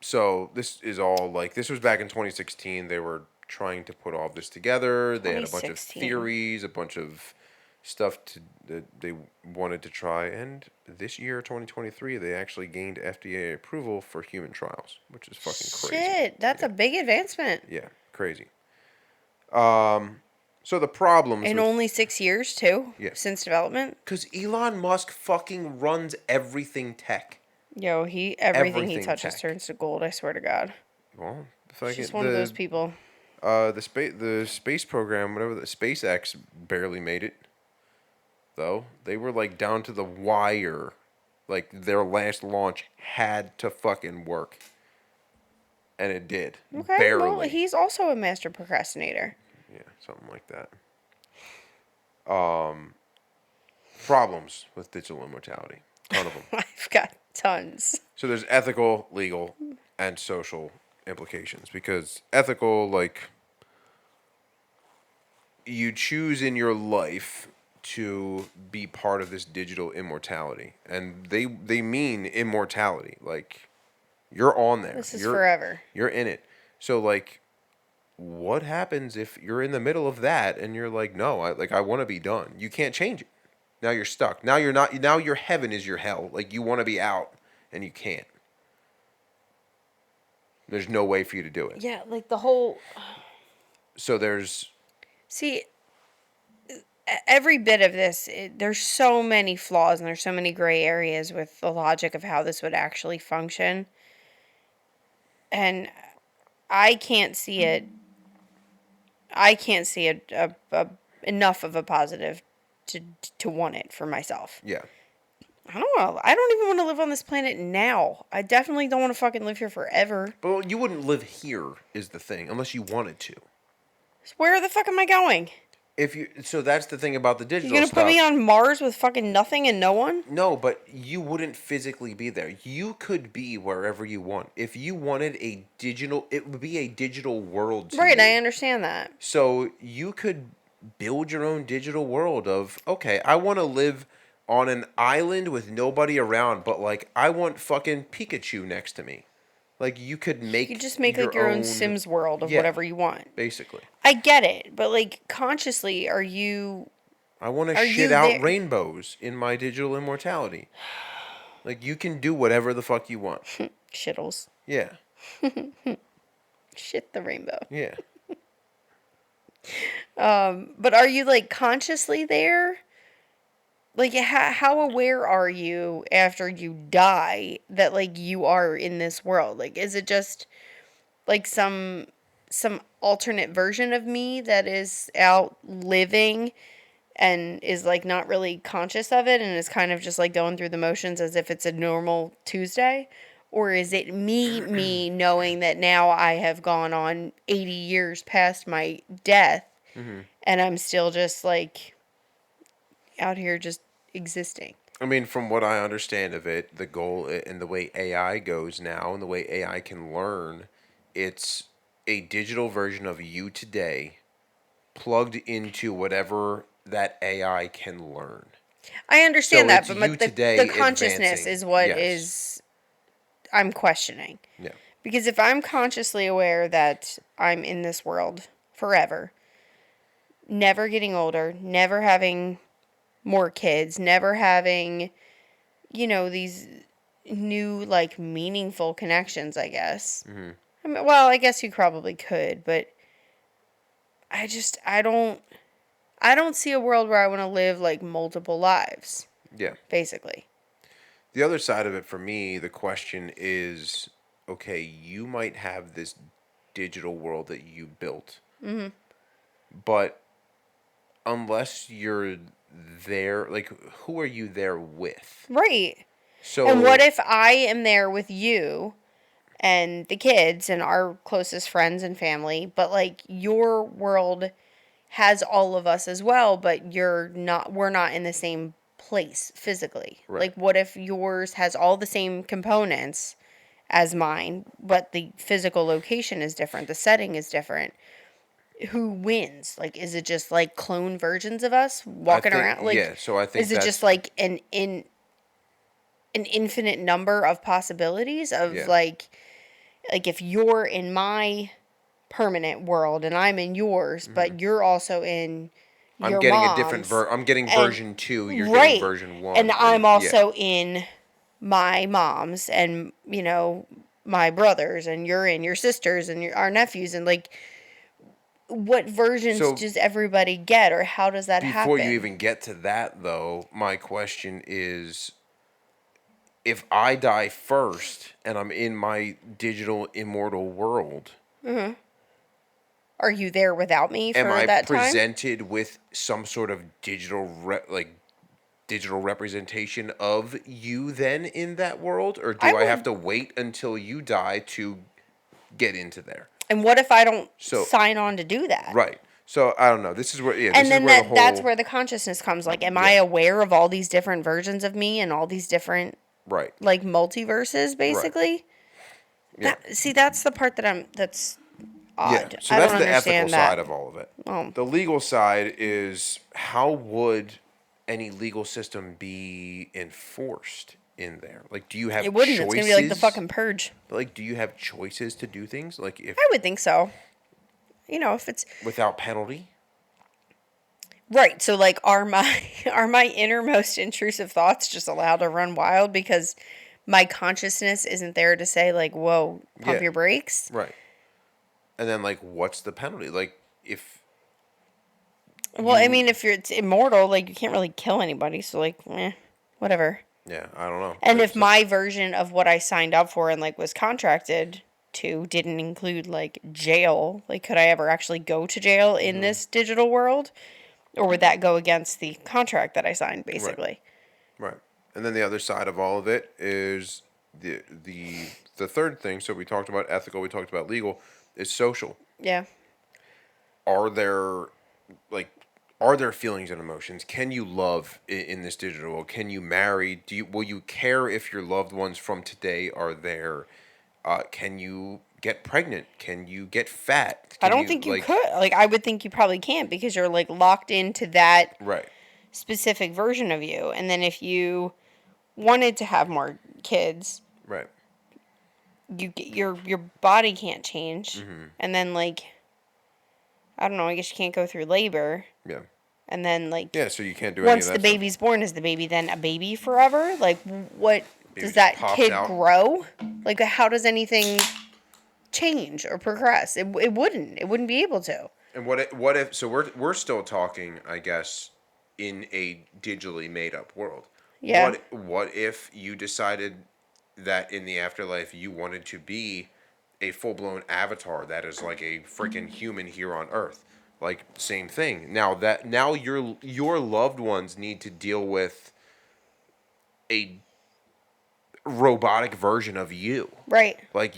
So this is all like, this was back in 2016. They were trying to put all of this together. They had a bunch of 2016. theories, a bunch of stuff that they wanted to try. And this year, 2023, they actually gained FDA approval for human trials, which is fucking crazy. Shit, that's a big advancement. Yeah, crazy. So the problems In with, only 6 years, too, Yeah. since development. because Elon Musk fucking runs everything tech. Yo, everything he Everything touches tech. turns to gold. I swear to God. Well, He's just one of those people. The space program, whatever, the SpaceX barely made it. Though they were like down to the wire, like their last launch had to fucking work, and it did. Okay, Barely. well, he's also a master procrastinator. Yeah, something like that. Problems with digital immortality. Ton of them. I've got tons. So there's ethical, legal, and social implications. Because ethical, like, you choose in your life to be part of this digital immortality. And they mean immortality. Like, you're on there. This is You're- forever. You're in it. So, like, what happens if you're in the middle of that and you're like, no, I want to be done. You can't change it. Now you're stuck. Now you're not. Now your heaven is your hell. Like, you want to be out and you can't. There's no way for you to do it. Yeah, like the whole. So there's. See, every bit of this, there's so many flaws and there's so many gray areas with the logic of how this would actually function. And I can't see it. I can't see enough of a positive to want it for myself. Yeah. I don't even want to live on this planet now. I definitely don't want to fucking live here forever. But you wouldn't live here is the thing, unless you wanted to. So where the fuck am I going? So that's the thing about the You digital gonna stuff. put me on Mars with fucking nothing and no one? No, but you wouldn't physically be there. You could be wherever you want. If you wanted a digital, it would be a digital world to Right, you. I understand that. So you could build your own digital world of, okay, I want to live on an island with nobody around, but like I want fucking Pikachu next to me. Like you could make You could just make like your own Sims world of Yeah. whatever you want. basically. I get it, but like consciously, are you I want to Are shit you out there? rainbows in my digital immortality. Like, you can do whatever the fuck you want. Shittles. Yeah. Shit the rainbow. Yeah. But are you like consciously there? Like how aware are you after you die that like you are in this world? Like is it just like some alternate version of me that is out living and is like not really conscious of it and is kind of just like going through the motions as if it's a normal Tuesday? Or is it me knowing that now I have gone on 80 years past my death and I'm still just like out here just existing? I mean, from what I understand of it, the goal and the way AI goes now and the way AI can learn, it's a digital version of you today plugged into whatever that AI can learn. I understand So that, it's but you the today consciousness advancing. is what Yes. is I'm questioning. Yeah. Because if I'm consciously aware that I'm in this world forever, never getting older, never having more kids, never having, these new, like, meaningful connections, I guess. I mean, well, I guess you probably could, but I don't see a world where I want to live, like, multiple lives, Yeah. basically. The other side of it for me, the question is, okay, you might have this digital world that you built, but unless you're there, like, who are you there with? Right. And what So, if I am there with you and the kids and our closest friends and family, but like your world has all of us as well, but we're not in the same place physically. right. Like what if yours has all the same components as mine, but the physical location is different, the setting is different? Who wins? Like is it just like clone versions of us I walking think, around? Like yeah, so I think is it just that's, like an infinite number of possibilities of yeah. like if you're in my permanent world and I'm in yours, but you're also in I'm your getting a different mom's I'm getting and version 2, you're getting right. version And 1, I'm and yeah. also in my mom's and my brothers and you're in your sisters and our nephews and like what versions So, does everybody get or how does that before you happen? even get to that, though, my question is, if I die first and I'm in my digital immortal world, Are you there without me am for I that time? presented with some sort of digital representation of you then in that world, or I do I have would. to wait until you die to get into there? And what if I don't So, sign on to do that? right. So I don't know. This is where, yeah, this And is then where the that's whole, where the consciousness comes. Like, am I yeah, aware of all these different versions of me and all these different right, like multiverses, right, basically? yeah. That's the part that's Yeah, odd. so I don't that's the ethical understand side that. of all of it. Oh, The legal side is, how would any legal system be enforced in there? Like, do you it have wouldn't. It's gonna be like the choices? fucking purge. Like, do you have choices to do things? Like, I if would think so. If it's without penalty? right. So like, are my are my innermost intrusive thoughts just allowed to run wild because my consciousness isn't there to say like, whoa, pump Yeah, your brakes? right. And then, like, what's the penalty? Like, if Well, I you, mean, if it's immortal, like you can't really kill anybody, so like, whatever. yeah, I don't know. And if It's, my version of what I signed up for and like was contracted to didn't include like jail, like could I ever actually go to jail in this digital world, or would that go against the contract that I signed, right, basically? right. And then the other side of all of it is the third thing. So we talked about ethical, we talked about legal, is social. Yeah. Are there, like, are there feelings and emotions? Can you love in this digital world? Can you marry? Will you care if your loved ones from today are there? Can you get pregnant? Can you get fat? I Can don't you, think you like, could. Like, I would think you probably can't because you're like locked into that right, specific version of you. And then if you wanted to have more kids, right, your body can't change. And then like I don't know, I guess you can't go through labor. yeah, And then, like, Yeah, so you can't do any of once the that stuff. baby's born, is the baby then a baby forever? Like, what Baby does just that pops kid out. grow? Like, how does anything change or progress? It wouldn't. It wouldn't be able to. And what if so we're still talking, I guess, in a digitally made up world. Yeah. What if you decided that in the afterlife you wanted to be a full-blown avatar that is like a freaking human here on earth? Like same thing. Now your loved ones need to deal with a robotic version of you. Right. Like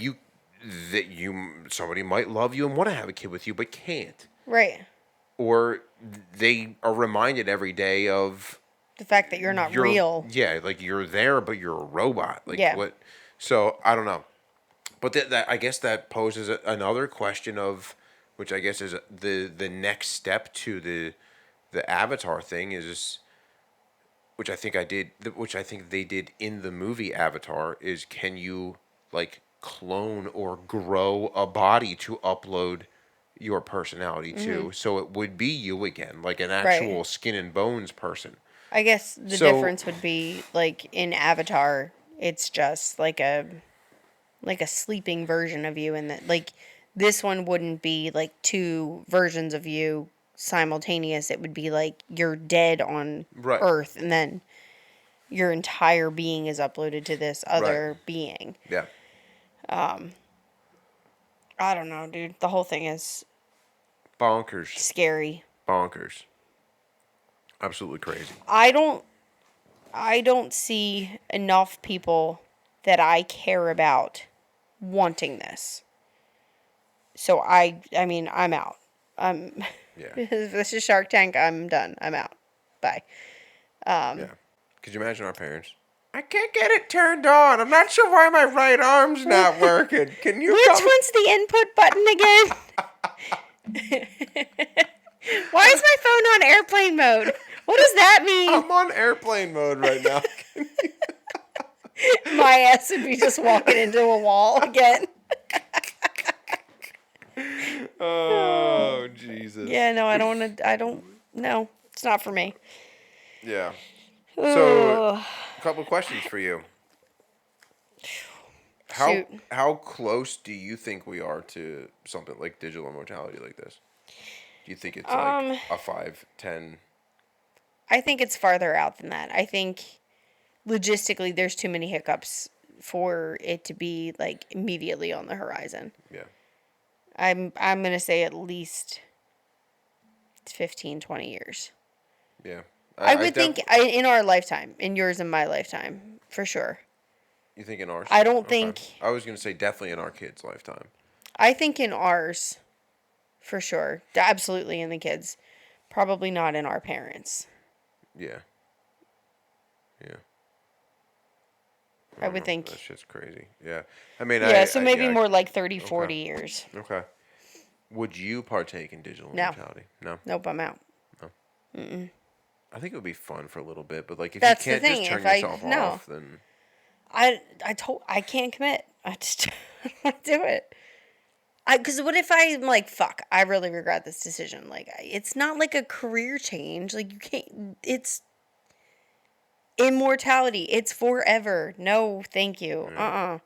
somebody might love you and want to have a kid with you but can't. Right. Or they are reminded every day of The fact that you're not real. like you're there but you're a robot. Like Yeah. what? So I don't know. But that I guess that poses another question of, which I guess is the next step to the avatar thing is, which I think they did in the movie Avatar, is can you like clone or grow a body to upload your personality to, so it would be you again, like an actual Right. skin and bones person. I guess the So difference would be, like, in Avatar, it's just like a sleeping version of you, and that, like, this one wouldn't be like two versions of you simultaneous. It would be like you're dead on right, Earth, and then your entire being is uploaded to this right, other being. yeah, I don't know, dude. The whole thing is bonkers, scary. bonkers, absolutely crazy. I don't see enough people that I care about wanting this. So I mean, I'm out. Yeah, If this is Shark Tank, I'm done. I'm out. Bye. yeah. Could you imagine our parents? I can't get it turned on. I'm not sure why my right arm's not working. Can you Which come? one's the input button again? Why is my phone on airplane mode? What does that mean? I'm on airplane mode right now. My ass would be just walking into a wall again. Oh, Jesus. Yeah, no, I don't want to. I don't. No, it's not for me. Yeah. So, Ugh. a couple of questions for you. Shoot. How close do you think we are to something like digital immortality like this? Do you think it's like a 5, 10? I think it's farther out than that. I think logistically there's too many hiccups for it to be like immediately on the horizon. Yeah. I'm going to say at least 15, 20 years. Yeah. I would think in our lifetime, in yours and my lifetime, for sure. You think in ours? I don't Okay. think I was going to say definitely in our kids' lifetime. I think in ours, for sure. Absolutely in the kids. Probably not in our parents. Yeah. Yeah. I would think. That shit's crazy. Yeah. I mean, Yeah, so maybe yeah, more like 30, okay. 40 years. Okay. Would you partake in digital No. immortality? No. Nope, I'm out. I think it would be fun for a little bit, but like if That's you the can't thing, just turn if I- yourself no. off, then I can't commit. I just don't want to do it. Because what if I'm like, fuck, I really regret this decision. Like, it's not like a career change. Like, you can't, it's immortality. It's forever. No, thank you. yeah.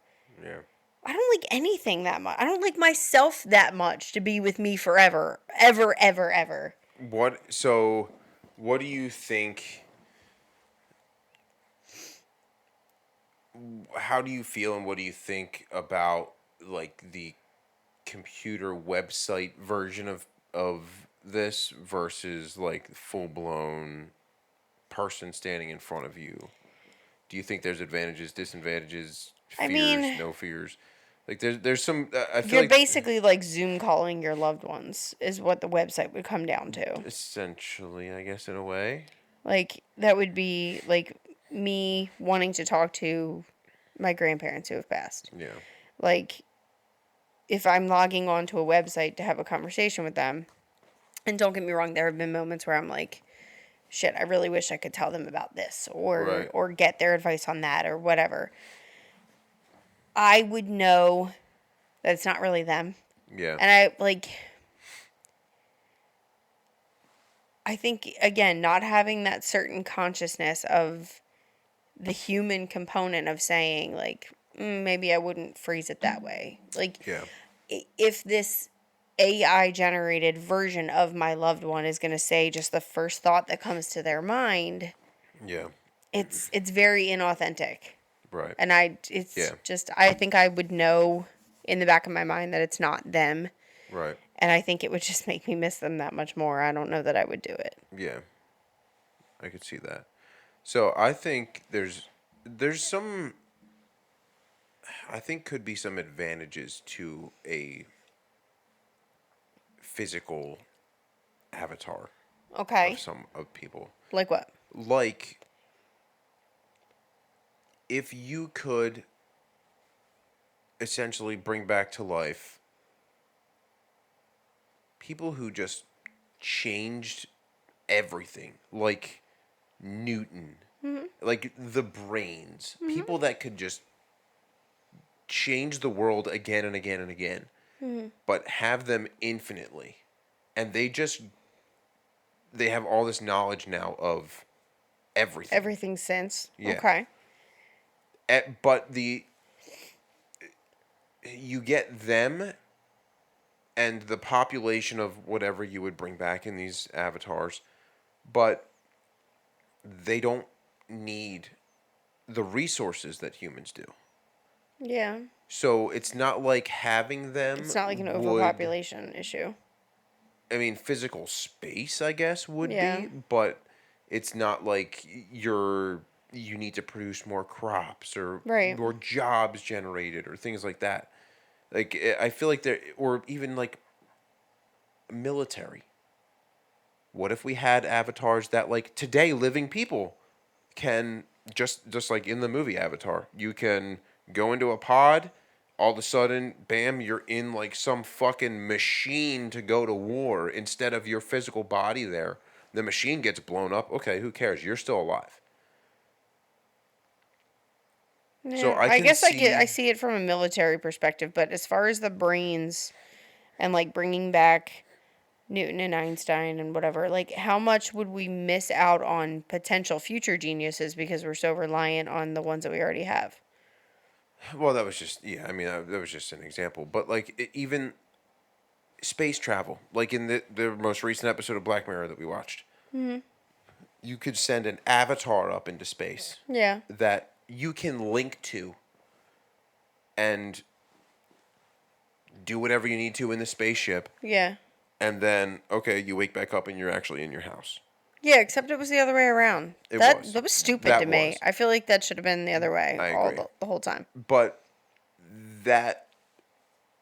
I don't like anything that much. I don't like myself that much to be with me forever. Ever, ever, ever. What do you think? How do you feel, and what do you think about like the computer website version of this versus like full blown person standing in front of you? Do you think there's advantages, disadvantages, I fears, mean, no fears? Like there's some. I feel you're like basically like Zoom calling your loved ones, is what the website would come down to. essentially, I guess, in a way. Like, that would be like me wanting to talk to my grandparents who have passed. Yeah. Like, if I'm logging onto a website to have a conversation with them, and don't get me wrong, there have been moments where I'm like, shit, I really wish I could tell them about this, or Right. or get their advice on that, or whatever. I would know that it's not really them. Yeah. And I think, again, not having that certain consciousness of the human component of saying, like, maybe I wouldn't phrase it that way. Like, Yeah. if this AI generated version of my loved one is going to say just the first thought that comes to their mind, Yeah. it's very inauthentic. Right. And it's Yeah. just, I think I would know in the back of my mind that it's not them. Right. And I think it would just make me miss them that much more. I don't know that I would do it. Yeah. I could see that. So I think there's some I think could be some advantages to a physical avatar of Okay. some of people. Like what? Like if you could essentially bring back to life people who just changed everything, like Newton, like the brains, people that could just change the world again and again and again, but have them infinitely. And they have all this knowledge now of everything. Everything since. Yeah. Okay. But you get them and the population of whatever you would bring back in these avatars, but they don't need the resources that humans do. Yeah. So it's not like having them It's not like an would, overpopulation issue. I mean, physical space, I guess, would Yeah. be, but it's not like you need to produce more crops or Right. more jobs generated or things like that. Like I feel like there, or even like military. What if we had avatars that, like today, living people can just like in the movie Avatar, you can go into a pod, all of a sudden, bam, you're in like some fucking machine to go to war instead of your physical body there. The machine gets blown up. Okay, who cares? You're still alive. So Yeah. I I can guess I see. see it from a military perspective, but as far as the brains and like bringing back Newton and Einstein and whatever, like how much would we miss out on potential future geniuses because we're so reliant on the ones that we already have? Well, that was just yeah. I mean, that was just an example. But like even space travel, like in the most recent episode of Black Mirror that we watched, you could send an avatar up into space Yeah. that you can link to and do whatever you need to in the spaceship, Yeah. and then okay, you wake back up and you're actually in your house. Yeah, except it was the other way around. It That was. that was stupid That to me. was. I feel like that should have been the other way I all agree. the whole time. But that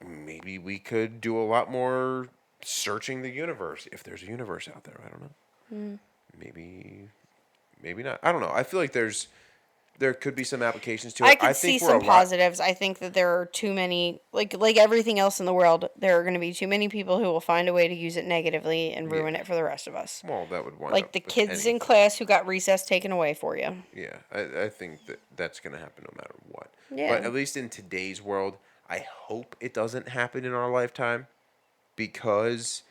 maybe we could do a lot more searching the universe if there's a universe out there. I don't know. Maybe not. I don't know. I feel like there could be some applications to I it. could I see think we're a some lot. positives. I think that there are too many, like everything else in the world, there are going to be too many people who will find a way to use it negatively and ruin Yeah. it for the rest of us. Well, that would wind Like up the with kids in anything. class who got recess taken away for you. Yeah, I think that's going to happen no matter what. Yeah. But at least in today's world, I hope it doesn't happen in our lifetime because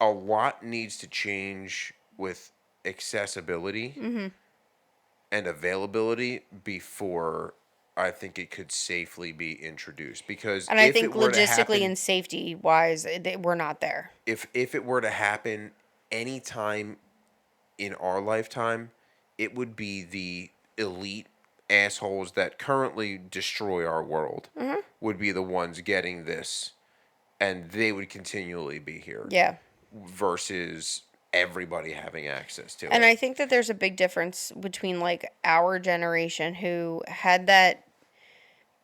a lot needs to change with accessibility and availability before I think it could safely be introduced. Because And I if think it were to logistically happen, and safety wise, we're not there. if it were to happen anytime in our lifetime, it would be the elite assholes that currently destroy our world would be the ones getting this, and they would continually be here Yeah. versus everybody having access to And it. I think that there's a big difference between like our generation who had that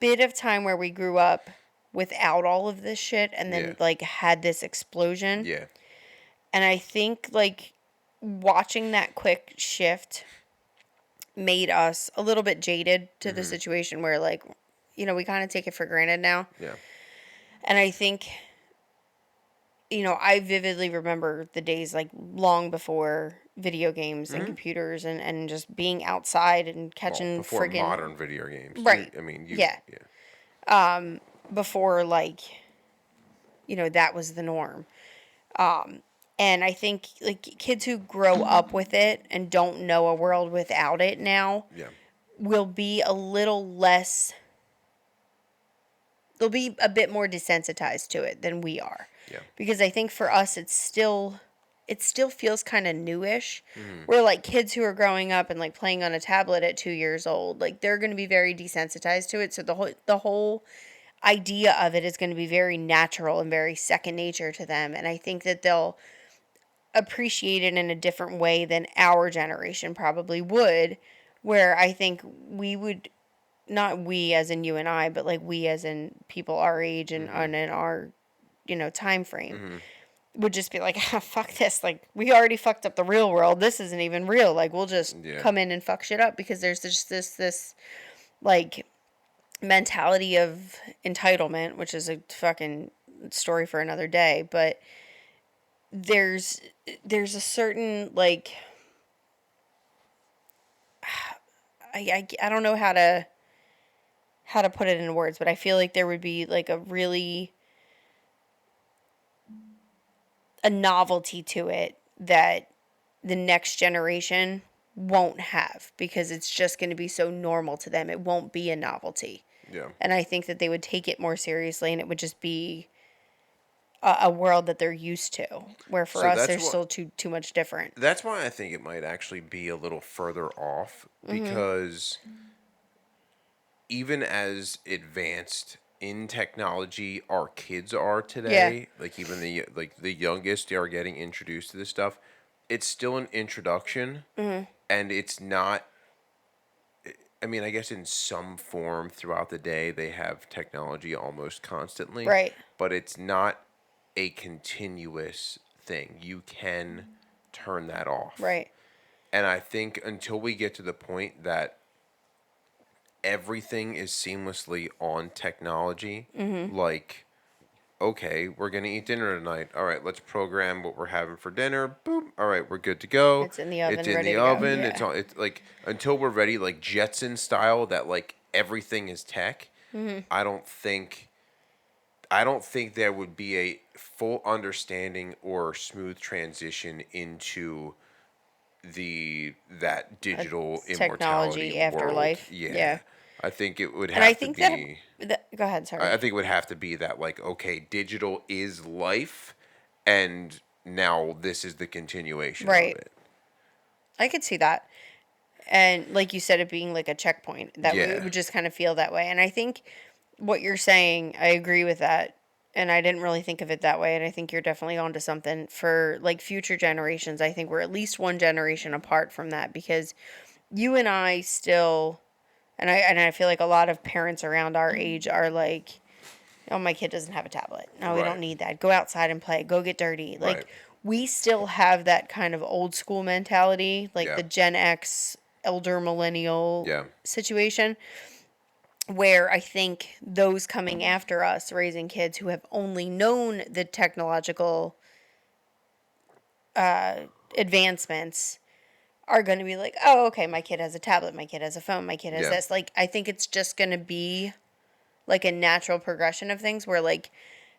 bit of time where we grew up without all of this shit and Yeah. then like had this explosion. Yeah. And I think like watching that quick shift made us a little bit jaded to the situation where like we kind of take it for granted now. Yeah. And I think I vividly remember the days like long before video games and computers and just being outside and Well, catching before friggin' modern video games. Right. Yeah. before like that was the norm. And I think like kids who grow up with it and don't know a world without it now Yeah. will be a little less, they'll be a bit more desensitized to it than we are. Yeah. Because I think for us it still feels kind of newish. Mm-hmm. Where like kids who are growing up and like playing on a tablet at 2 years old, like they're going to be very desensitized to it. So the whole idea of it is going to be very natural and very second nature to them. And I think that they'll appreciate it in a different way than our generation probably would, where I think we would, not we as in you and I, but like we as in people our age and in our, time frame, Mm-hmm. would just be like, ah, fuck this. Like, we already fucked up the real world. This isn't even real. Like, we'll just Yeah. come in and fuck shit up because there's just this like mentality of entitlement, which is a fucking story for another day. But there's a certain like I don't know how to put it in words, but I feel like there would be like a novelty to it that the next generation won't have because it's just going to be so normal to them. It won't be a novelty. Yeah. And I think that they would take it more seriously and it would just be a world that they're used to. Where for So us, that's they're what still too much different. that's why I think it might actually be a little further off because even as advanced in technology our kids are today, like even the youngest are getting introduced to this stuff, it's still an introduction and it's not. I mean, I guess in some form throughout the day they have technology almost constantly, Right. but it's not a continuous thing. You can turn that off. Right. And I think until we get to the point that everything is seamlessly on technology, like, okay, we're going to eat dinner tonight. All right, let's program what we're having for dinner. Boom. All right, we're good to go. It's in the oven, It's in ready the to go. oven. Yeah. It's all, it's like until we're ready, like Jetson style, that like everything is tech. I don't think there would be a full understanding or smooth transition into that digital immortality Technology world. afterlife. Yeah. Yeah. I think it would And I have to think that, be go ahead, sorry. I think it would have to be that like, okay, digital is life and now this is the continuation of Right. it. I could see that. And like you said, it being like a checkpoint, that Yeah. it would just kind of feel that way. And I think what you're saying, I agree with that. And I didn't really think of it that way. And I think you're definitely onto something for like future generations. I think we're at least one generation apart from that because you and I still, and I feel like a lot of parents around our age are like, oh, my kid doesn't have a tablet. No, we Right. don't need that. Go outside and play. Go get dirty. Right. Like, we still have that kind of old school mentality, like Yeah. the Gen X, elder millennial Yeah. situation, where I think those coming after us, raising kids who have only known the technological advancements, are going to be like, oh, okay, my kid has a tablet, my kid has a phone, my kid has Yeah. this. Like, I think it's just going to be like a natural progression of things where like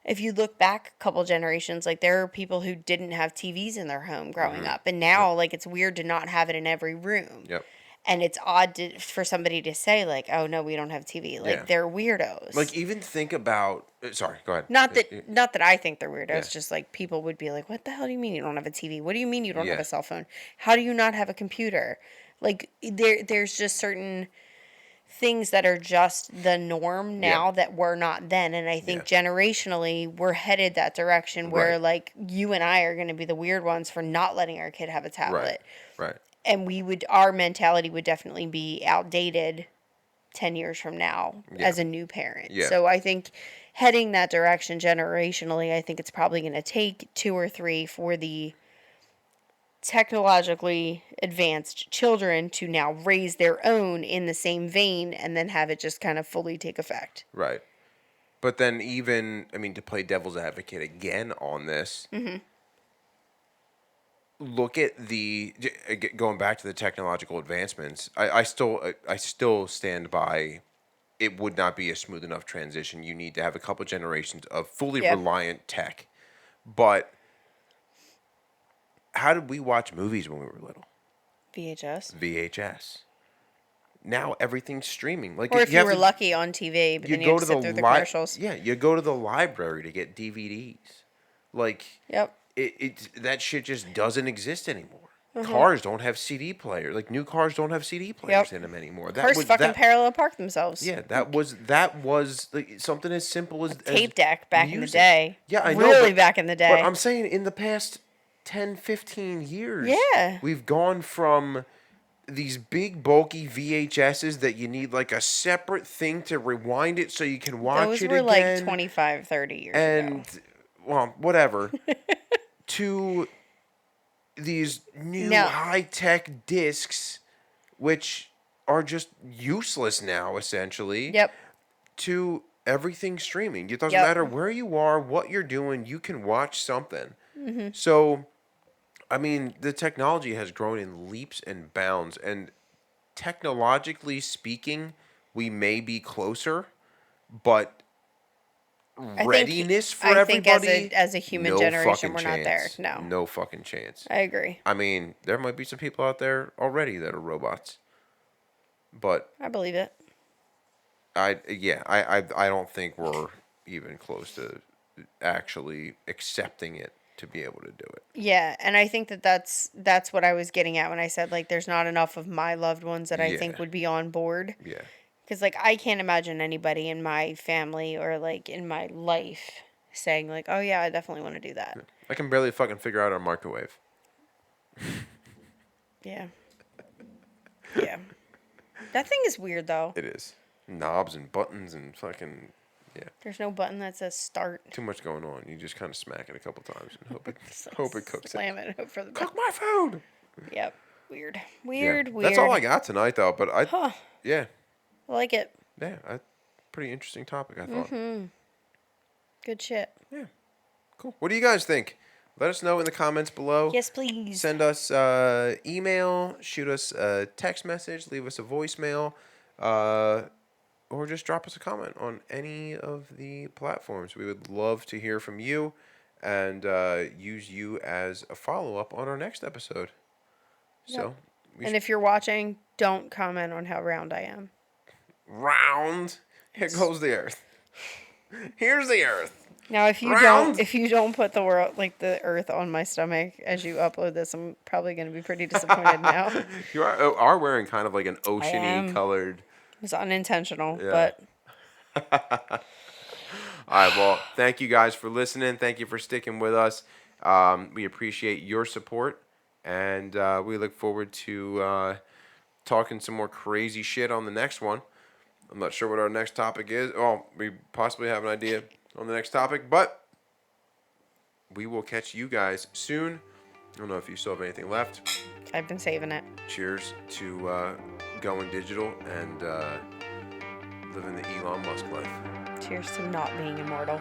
if you look back a couple generations, like there are people who didn't have TVs in their home growing up, and now like it's weird to not have it in every room. Yep. And it's odd for somebody to say like, "Oh no, we don't have TV." Like Yeah. they're weirdos. Like even think about sorry, go ahead. not that I think they're weirdos, Yeah. just like people would be like, "What the hell do you mean you don't have a TV? What do you mean you don't have Yeah. a cell phone? How do you not have a computer?" Like there's just certain things that are just the norm now Yeah. that were not then. And I think Yeah. generationally we're headed that direction where Right. like you and I are going to be the weird ones for not letting our kid have a tablet. Right. And our mentality would definitely be outdated 10 years from now Yeah. as a new parent. Yeah. So I think heading that direction generationally, I think it's probably going to take 2 or 3 for the technologically advanced children to now raise their own in the same vein and then have it just kind of fully take effect. Right. But then even I mean to play devil's advocate again on this. Look at going back to the technological advancements. I still stand by. It would not be a smooth enough transition. You need to have a couple generations of fully Yeah. reliant tech, but how did we watch movies when we were little? VHS. VHS. Now everything's streaming. Like Or if you have were to, lucky on TV, but you then you go have to to sit through the commercials. yeah, you go to the library to get DVDs. Like Yep. it that shit just doesn't exist anymore. Cars don't have CD players. Like new cars don't have CD players in them anymore. Cars fucking parallel park themselves. Yeah, that was like, something as simple as Tape deck back in the music. day. Yeah, I know. Really back in the day. But I'm saying in the past 10, 15 years, Yeah. we've gone from these big bulky VHSs that you need like a separate thing to rewind it so you can watch Those it were again. like 25, 30 years and ago. well, whatever. To these new high-tech discs, which are just useless now, essentially. Yep. To everything streaming. It doesn't matter where you are, what you're doing, you can watch something. Mm-hmm. So, I mean, the technology has grown in leaps and bounds, and technologically speaking, we may be closer, but readiness for everybody. I think as a human generation, we're not there. No fucking chance. I agree. I mean, there might be some people out there already that are robots, but I believe it. I don't think we're even close to actually accepting it to be able to do it. Yeah, and I think that's what I was getting at when I said like there's not enough of my loved ones that I think would be on board. Yeah. Because, like, I can't imagine anybody in my family or, like, in my life saying, like, oh, yeah, I definitely want to do that. I can barely fucking figure out our microwave. Yeah. Yeah. That thing is weird, though. It is. Knobs and buttons and fucking, yeah. There's no button that says start. Too much going on. You just kind of smack it a couple times and hope it cooks Slam it. Hope for the Cook my food! Yep. Weird. Yeah. That's all I got tonight, though, but yeah. I like it. Yeah, pretty interesting topic, I thought. Mm-hmm. Good shit. Yeah. Cool. What do you guys think? Let us know in the comments below. Yes, please. Send us email, shoot us a text message, leave us a voicemail, or just drop us a comment on any of the platforms. We would love to hear from you and use you as a follow-up on our next episode. Yep. So, and if you're watching, don't comment on how round I am. Round. Here goes the earth. Here's the earth. Now, if you don't put the world like the earth on my stomach as you upload this, I'm probably going to be pretty disappointed now. You are wearing kind of like an oceany colored. It was unintentional, but. All right. Well, thank you guys for listening. Thank you for sticking with us. We appreciate your support, and we look forward to talking some more crazy shit on the next one. I'm not sure what our next topic is. Oh, we possibly have an idea on the next topic, but we will catch you guys soon. I don't know if you still have anything left. I've been saving it. Cheers to going digital and living the Elon Musk life. Cheers to not being immortal.